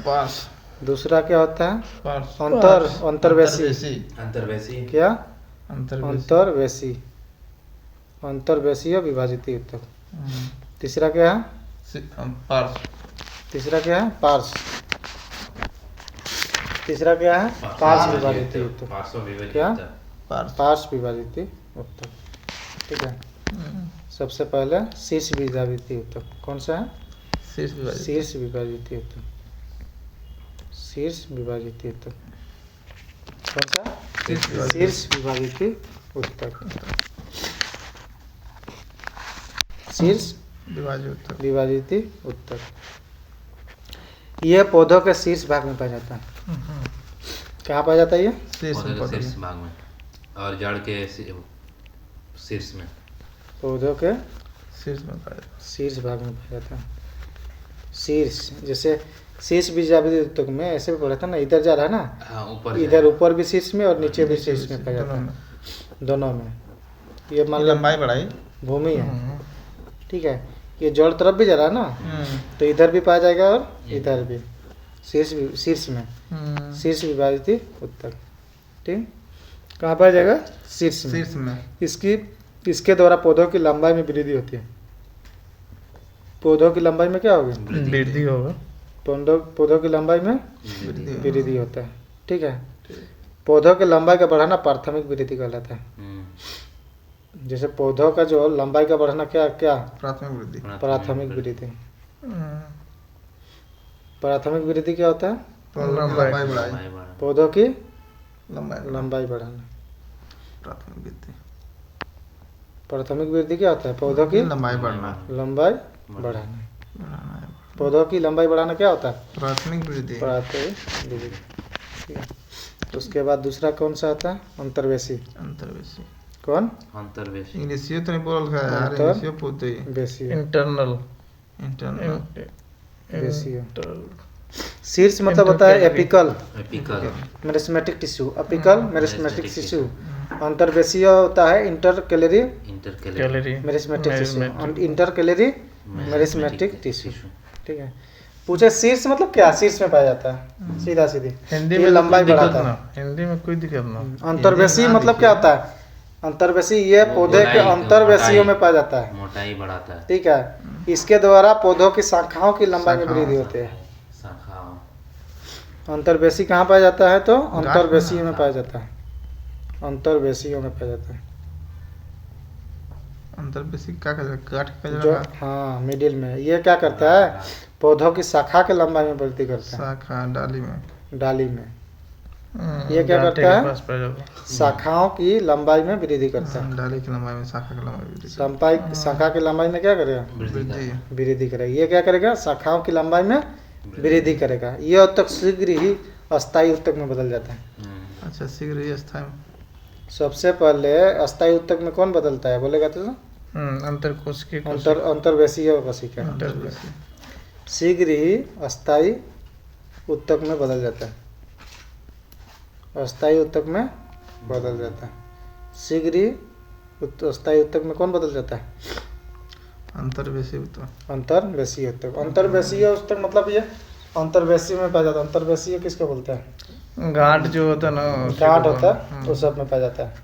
दूसरा क्या होता है? अंतर्वेशी। क्या? अंतर्वेशीय विभाजित उत्तक। तीसरा क्या है? तीसरा क्या है? पार्श्व। तीसरा क्या है? पार्श्व विभाजित उत्तक। क्या? पार्श्व विभाजित उत्तक। ठीक है। सबसे पहले शीर्ष विभाजित उत्तक। कौन सा है? शीर्ष विभाजित उत्तक। शीर्ष विभाजित उत्तक। कौन सा? शीर्ष विभाजित उत्तक। शीर्ष विभाजित उत्तक। यह पौधों के शीर्ष भाग में पाया जाता है। कहाँ पाया जाता है ये? शीर्ष भाग में और जड़ के शीर्ष में। पौधों के शीर्ष भाग में पाया जाता है। शीर्ष जैसे शीर्ष विभाजित उत्तक में ऐसे भी पढ़ा था ना, इधर जा रहा है ना। ऊपर इधर ऊपर भी शीर्ष में और नीचे भी शीर्ष में पाया जाता है। दोनों में। ये मान लो लंबाई बढ़ाई भूमि है। ठीक है। ये जड़ तरफ भी जा रहा है ना, तो इधर भी पाया जाएगा और इधर भी शीर्ष में। शीर्ष विभाजित उत्तक। ठीक। कहाँ पाया जाएगा? शीर्ष में। इसके द्वारा पौधों की लंबाई में वृद्धि होती है। पौधों की लंबाई में क्या होगी? वृद्धि होगा। पौधों की लंबाई में वृद्धि होता है। ठीक है। पौधों की लंबाई का बढ़ाना प्राथमिक वृद्धि कहलाता है। जैसे पौधों का जो लंबाई का बढ़ाना क्या क्या प्राथमिक वृद्धि। प्राथमिक वृद्धि। हम्म, प्राथमिक वृद्धि क्या होता है? लंबाई बढ़ाई। पौधों की लंबाई लंबाई बढ़ाना। प्राथमिक वृद्धि। प्राथमिक वृद्धि क्या होता है? पौधों की लंबाई बढ़ना। लंबाई बढ़ाना। बढ़ाना है। पौधों की लंबाई बढ़ाना क्या होता है? प्राथमिक वृद्धि। प्राथमिक वृद्धि। ठीक है। उसके बाद दूसरा कौन सा आता है? अंतर्वेशी। अंतर्वेशी। कौन? अंतर्वेशी। इंग्लिश तो नहीं बोल रहा है यार, अंतर- इंग्लिश पूछते ही। वेशी। Internal internal. वेशी। शीर्ष मतलब होता है apical apical. Meristematic tissue. Apical meristematic tissue. अंतर्वेशीय होता है intercalary intercalary. Calorie meristematic tissue. Intercalary meristematic tissue. ठीक है। पूछे शीर्ष मतलब क्या? शीर्ष में पाया जाता है, सीधा सीधी। हिंदी ये में लंबाई कोई दिक्कत बढ़ाता ना, है। हिंदी में कोई दिक्कत ना। अंतर्वेशी मतलब क्या होता है? अंतर्वेशी ये वो पौधे के गोलाई, अंतर्वेशियों में मोटाई। पाया जाता है। मोटाई बढ़ाता है। ठीक है। इसके द्वारा पौधों की शाखाओं की लंबाई में वृद्धि होती है। शाखा। अंतर्वेशी कहाँ पाया जाता है? तो गांठ में अंतर्वेशियों में पाया जाता है। अंतर्वेशियों में पाया जाता है। अंतर्वेशी क्या कहते हैं? गांठ का जो जगह हाँ मिडिल में। ये क्या करता है? पौधों की शाखा के लंबाई में वृद्धि करता है। शाखा डाली में। डाली में ये क्या गांठे करता के है? पास पाया जाता है। शाखाओं की लंबाई में वृद्धि करता है। डाली की लंबाई में शाखा की लंबाई वृद्धि। शाखा की लंबाई में क्या करेगा? वृद्धि। वृद्धि करेगा। ये क्या करेगा? शाखाओं की लंबाई में वृद्धि करेगा। ये उत्तक शीघ्र ही अस्थायी उत्तक में बदल जाता है। अच्छा, शीघ्र ही स्थायी। सबसे पहले अस्थायी उत्तक में कौन बदलता है? बोलेगा तो अंतरकोश की अंतर्वेशीय कोशिका अंतर्वेशी। शीघ्र ही अस्थायी उत्तक में बदल जाता है। अस्थायी उत्तक में बदल जाता है। शीघ्र ही अस्थायी उत्तक में कौन बदल जाता है? अंतर्वेशी तो अंतर्वेशीय उत्तक। अंतर्वेशीय उत्तक मतलब ये अंतर्वेशीय में पाया जाता है। अंतर्वेशीय किसको बोलते हैं? गांठ जो होता है ना, गांठ होता है वो सब में पाया जाता है।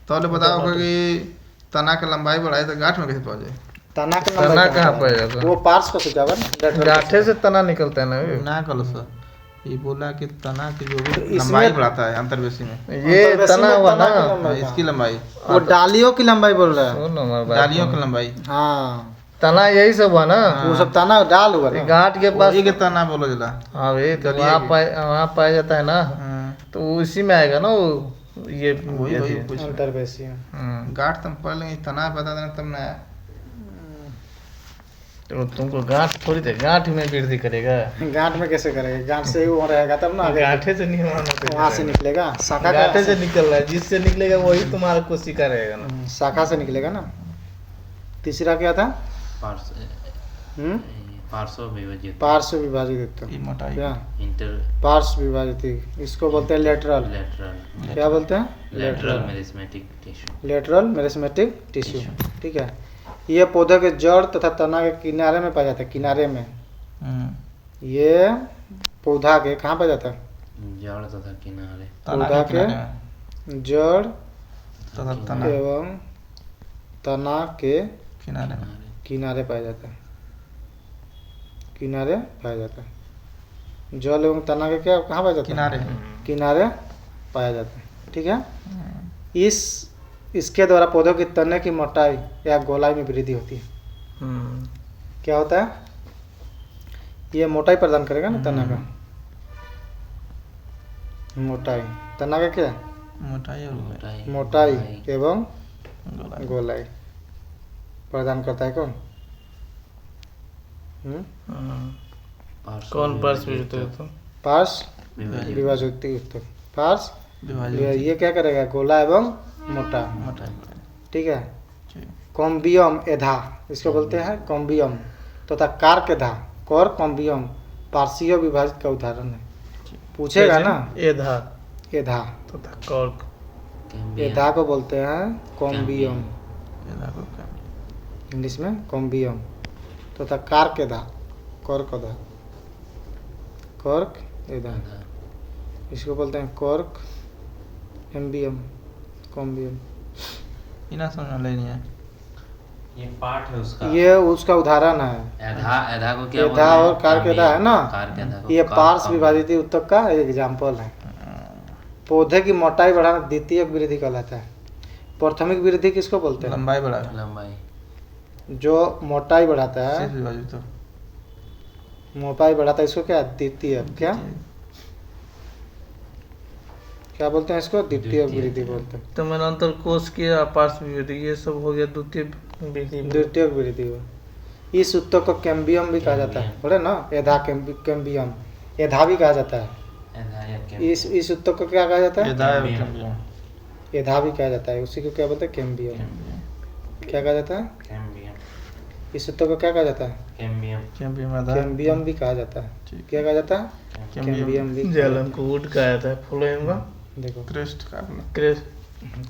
तो वाले बताओ कि तना की लंबाई बढ़ाई तो गांठ में कैसे पहुंच जाए? तना के तना लंबाई कहाँ पाया जाता है? वो पार्श्व कोशिका है ना। गांठे से तना निकलता है ना ये। ना करो सर, ये बोला कि तना की जो भी इसमें- लंबाई बढ़ाता है अंतर्वेशी में। ये अंतर्वेशी तना में हुआ तना ना, की लंबाई इसकी लंबाई, वो डालियों की लंबाई बोल रहा है। सुन हमारी बात। डालियों की लंबाई। हाँ तना यही सब हुआ ना, वो सब तना डाल हुआ ये ना। गांठ के पास। वही के तना बोलो जला। हाँ भाई, तो डलिया वहाँ के। वहाँ पाया जाता है ना, तो वो इसी में आएगा ना वो ये वही वही कुछ अंतर्वेशीय। गांठ तुम पढ़ लेंगे, तना बता देना तब ना। तो तुमको गांठ थोड़ी थे, गांठ में वृद्धि करेगा। गांठ में कैसे करेगा? गांठ से ही वो रहेगा तब ना आगे गांठे से नहीं होना वहाँ से निकलेगा। शाखा गांठे का से निकल रहा है, जिससे निकलेगा वही तुम्हारा कोशिका रहेगा ना। शाखा से निकलेगा ना। तीसरा क्या था? पार्श्व विभाजित। पार्श्व विभाजित उत्तक। ये मोटाई। क्या? इंटर पार्श्व विभाजित, इसको बोलते हैं लेटरल। लेटरल। क्या बोलते हैं? Lateral meristematic tissue. Lateral meristematic tissue. ठीक है। ये पौधे के जड़ तथा तना के किनारे में पाया जाता है। किनारे में ये पौधा के कहाँ पाया जाता है? जड़ तथा किनारे। पौधा के जड़ तथा तना एवं तना के किनारे। किनारे पाया जाता है। किनारे पाया जाता है। जल एवं तना के क्या कहाँ पाया जाता है? किनारे। किनारे पाया जाता है। ठीक है। इसके द्वारा पौधों की तने की मोटाई या गोलाई में वृद्धि होती है। क्या होता है? ये मोटाई प्रदान करेगा ना तना का। मोटाई तना का क्या? मोटाई और मोटाई एवं गोलाई प्रदान करता है कौन? कौन पार्श्व विभाजित? पार्श्व विभाजित उत्तक। पार्श्व ये क्या करेगा? गोला एवं मोटा। ठीक है। कॉम्बियम एधा इसको बोलते हैं। कॉम्बियम तथा कार्केधा कौर कॉम्बियम पार्श्व विभाजित का उदाहरण है। पूछेगा ना। एधा एधा तथा कॉर्क। एधा को बोलते हैं कॉम्बियम, इंग्लिश में कॉम्बियम तथा कार्केधा कॉर्कधा। कॉर्क एधा इसको बोलते हैं कॉर्क एम्बियम कॉम्बियम। इना समझ लेनी है। ये पार्ट है उसका। ये उसका उदाहरण है। एधा को क्या एधा और कार्केधा है ना, कार्केधा को ये पार्श्व विभाजित उत्तक का एग्जाम्पल है। पौधे की मोटाई बढ़ाना द्वितीयक वृद्धि कहलाता है। प्राथमिक वृद्धि किसको बोलते हैं? लंबाई बढ़ा लंबाई। जो मोटाई बढ़ाता है, सीधी बाजू तो मोटाई बढ़ाता है, इसको क्या द्वितीयक, क्या क्या बोलते हैं इसको? द्वितीयक वृद्धि बोलते हैं। तो मैंने अंतर कोश की अपार्श्व वृद्धि ये सब हो गया द्वितीय वृद्धि। द्वितीयक वृद्धि हुआ। इस उत्तक को कैम्बियम भी कहा जाता है, बोले ना, एधा कैम्बियम, एधा भी कहा जाता है। इस उत्तक को क्या कहा जाता है? एधा भी कहा जाता है, उसी को क्या बोलते हैं? कैम्बियम। क्या कहा जाता है? कैम्बियम। इस उत्तक को क्या कहा जाता है? कैम्बियम। कैम्बियम भी कहा जाता है। क्या कहा जाता है? कैम्बियम भी। जलन को वुड कहा जाता है, फ्लोएम का देखो क्रेस्ट का क्रेस्ट।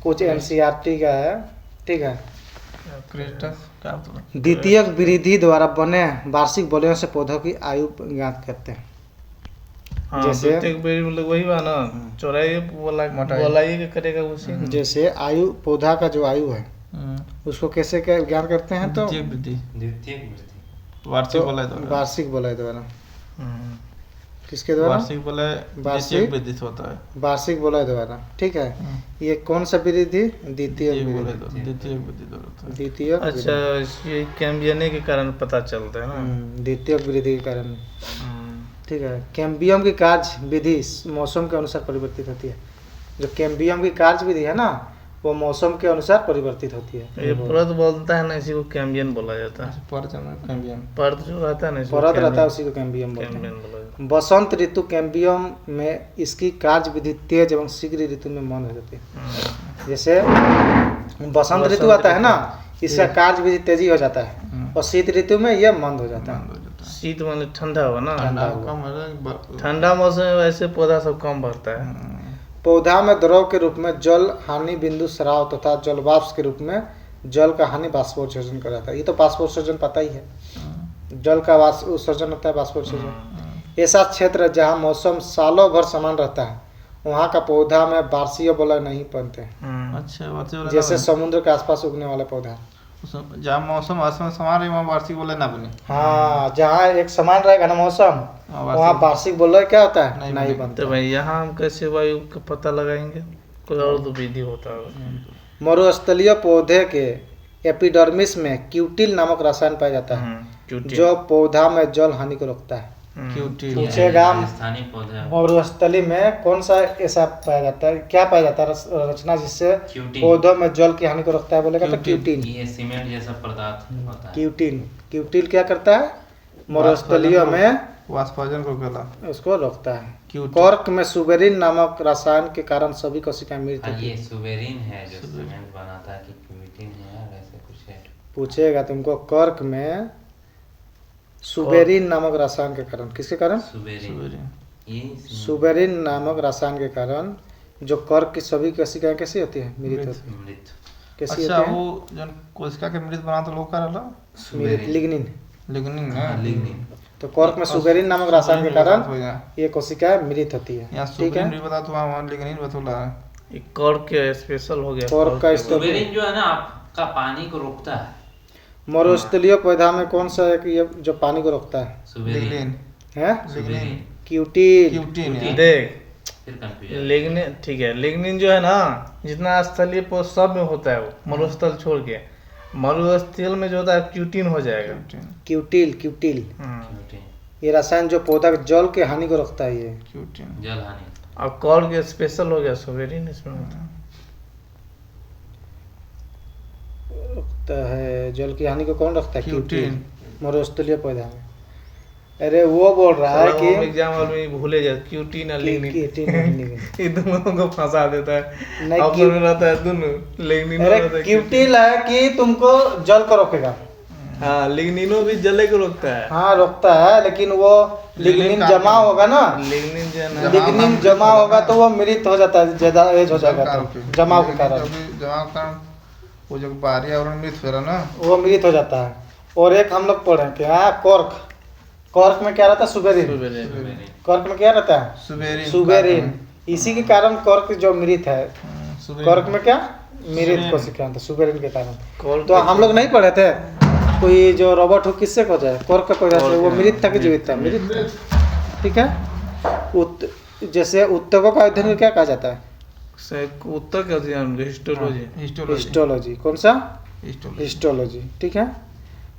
कुछ एनसीईआरटी का है, ठीक है। क्रेस्टस क्या होता है? द्वितीयक वृद्धि द्वारा बने वार्षिक वलयों से पौधों की आयु ज्ञात करते हैं। हाँ, जैसे- द्वितीयक वृद्धि मतलब वही बा ना, चौड़ाई गोलाई के करेगा उसी। जैसे आयु, पौधा का जो आयु है उसको कैसे क्या ज्ञात करते हैं? तो द्वितीय वृद्धि, द्वितीयक वृद्धि। वार्षिक वलय द्वारा। वार्षिक वलय द्वारा। हम्म। किसके द्वारा? वार्षिक वलय द्वितीय वृद्धि से होता है। वार्षिक वलय द्वारा, ठीक है। ये कौन सा वृद्धि? द्वितीय द्वितीय वृद्धि। वलय, द्वितीय वृद्धि द्वारा होता है। द्वितीय अच्छा, ये कैम्बियने के कारण पता चलता है ना। द्वितीय वृद्धि के कारण, हम्म। ठीक है। कैम्बियम की कार्य विधि मौसम के अनुसार परिवर्तित होती है। जो कैम्बियम की कार्य विधि है ना, वो मौसम के अनुसार परिवर्तित होती है। ये परत बोलता है ना, इसी को कैम्बियन बोला जाता है। कैम्बियम। परत जो रहता है ना, इसको परत रहता है, उसी को कैम्बियम बोलते हैं। कैम्बियन बोला जाता बसंत ऋतु कैम्बियम में इसकी कार्य विधि तेज एवं शीघ्र ऋतु में मंद हो जाती है। जैसे बसंत ऋतु आता है ना, इसका कार्य विधि तेजी हो जाता है, और शीत ऋतु में यह मंद हो जाता है। है। शीत माने ठंडा हुआ ना, ठंडा हुआ। कम है, ठंडा मौसम में वैसे पौधा सब कम बढ़ता है। पौधा में द्रव के रूप में जल हानि बिंदु स्राव तथा जलवाष्प के रूप में जल का हानि बाष्पोत्सर्जन कराता है। ये तो बाष्पोत्सर्जन पता ही है, जल का उत्सर्जन होता है, बाष्पोत्सर्जन। ऐसा क्षेत्र जहाँ मौसम सालों भर समान रहता है, वहाँ का पौधा में वार्षिक वलय नहीं बनते हैं। हम्म। अच्छा वार्षिक वलय जैसे ना समुद्र के आसपास उगने वाले पौधा। बने। जहाँ मौसम आसमान समान रहे वहाँ वार्षिक वलय ना बने। हाँ, जहाँ एक समान रहेगा ना मौसम, वहाँ वार्षिक वलय क्या होता है? नहीं नहीं बनेगा। बनता। तो भाई यहाँ हम कैसे वायु का पता लगाएंगे? कोई और तो विधि होता है। मरुस्थलीय पौधे के एपिडर्मिस में क्यूटिल नामक रसायन पाया जाता है, क्यूटी। जो पौधा में जल हानि को रोकता है। क्यूटी पूछेगा स्थानीय पौधा। मरुस्थली में कौन सा ऐसा पाया जाता है, क्या पाया जाता है रचना जिससे क्यूटिन। पौधों में जल की हानि को रोकता है? बोलेगा तो क्यूटिन। क्यूटिन। ये सीमेंट जैसा पदार्थ होता है। क्यूटिन, क्यूटिल क्या करता है? मरुस्थलीय में वाष्पोत्सर्जन को गला उसको रोकता है। क्यूटिन। कॉर्क में सुबेरिन नामक रसायन के कारण सभी कोशिकाएं मृत हाँ, होती ये हैं। सुबेरिन है जो सीमेंट बनाता है, कि क्यूटिन है यार, ऐसे कुछ है। पूछेगा तुमको, कॉर्क में सुबेरिन नामक रसायन के कारण, किसके कारण? सुबेरिन। ये सुबेरिन नामक रसायन के कारण जो कर्क की सभी कोशिकाएं कैसी होती है? मृत होती है। मृत। कैसी अच्छा होती है? वो जन कोशिका के मृत बना तो लोग का रहला मृत, लिग्निन। लिग्निन हाँ, ना लिग्निन। तो कॉर्क में सुबेरिन नामक रसायन के कारण ये कोशिकाएं मृत होती है। यहाँ ठीक है। सुबेरिन भी बता तो वहाँ लिग्निन बतौला है। एक कॉर्क के स्पेशल हो गया। कॉर्क का इस्तेमाल सुबेरिन जो है ना, आपका पानी को रोकता है। मरुस्थलीय पौधा में कौन सा है कि ये जो पानी को रोकता है? सुबेरिन। लिग्निन है सुबेरिन। क्यूटिन। क्यूटिन है। देख, फिर कंफ्यूजन। लिग्निन ठीक है, लिग्निन जो है ना, जितना स्थलीय पौध सब में होता है, वो मरुस्थल छोड़ के मरुस्थल में जो होता है क्यूटिन हो जाएगा। क्यूटिल, क्यूटिल क्यूटिन। ये रसायन जो पौधा के जल के हानि को रोकता है। ये क्यूटिन जल हानि। और कॉर्क के स्पेशल हो गया सुबेरिन, इसमें होता है। रोकता है जल की हानि को, कौन रखता है? क्यूटिन। मरुस्थलीय पौधा में। अरे वो बोल रहा है कि एग्जाम हॉल में भूले जाते क्यूटिन और लिग्निन, क्यूटिन और लिग्निन। ये दोनों को फंसा देता है। नहीं, ऑप्शन में रहता है दोनों, लिग्निनो रहता अरे है क्यूटिल है कि तुमको जल को रोकेगा। हाँ, लिग्निनो भी जले को रोकता है। हाँ रोकता है, लेकिन वो लिग्निन जमा होगा ना, लिग्निन जो है ना, लिग्निन जमा होगा तो वो मृत हो जाता है, ज्यादा एज हो जाएगा तो जमाव के कारण जमाव के कारण वो जो बाहरी आवरण मृत हो रहा ना, वो मृत हो जाता है। और एक हम लोग पढ़े कि हाँ कॉर्क, कॉर्क में क्या रहता है? सुबेरिन। सुबेरिन। कॉर्क में क्या रहता है? सुबेरिन। सुबेरिन। इसी के कारण कॉर्क जो मृत है, कॉर्क में क्या मृत कोशिका था सुबेरिन के कारण। कॉर्क तो हम लोग नहीं पढ़े थे कोई जो रॉबर्ट हुक किससे खोजा है? कॉर्क का खोजा था, वो मृत था कि जीवित था? मृत था। ठीक है। जैसे उत्तकों का अध्ययन क्या कहा जाता है? उत्तर क्या थी यार, हिस्टोलॉजी। हिस्टोलॉजी। हिस्टोलॉजी। कौन सा? हिस्टोलॉजी। हिस्टोलॉजी। ठीक है।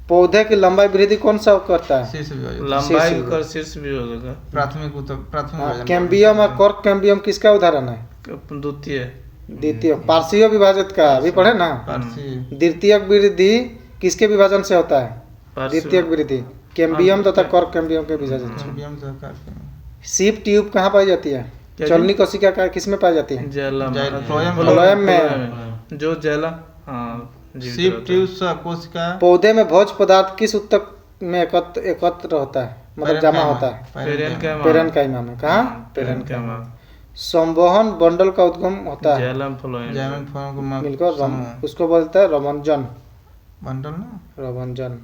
पौधे की लंबाई वृद्धि कौन सा करता है? शीर्ष विभाजन। लंबाई शीर्ष कर शीर्ष भी हो जाएगा। प्राथमिक विभाजन। कैम्बियम और कॉर्क कैम्बियम किसका उदाहरण है? द्वितीय। द्वितीय। पार्श्वीय विभाजन का अभी पढ़े ना। पार्श्वीय। द्वितीयक वृद्धि किसके विभाजन से होता है? पार्श्व। द्वितीयक वृद्धि कैम्बियम तथा कॉर्क कैम्बियम के विभाजन से। कैम्बियम सहकार के। सीप ट्यूब कहाँ पाई जाती है? क्या चलनी कोशिका का किस में पाई जाती है? जैलम। फ्लोएम में। जो जैला, हाँ जीवित सीप रहता है। ट्यूब कोशिका। पौधे में भोज्य पदार्थ किस उत्तक में एकत्र होता है, मतलब जमा होता है? पेरेनकाइमा। पेरेनकाइमा में। कहाँ? पेरेनकाइमा। संवहन बंडल का उद्गम होता है जैलम फ्लोएम। जैमिन फॉर्म को मिलकर उसको बोलते हैं रमंजन। बंडल ना। रमंजन।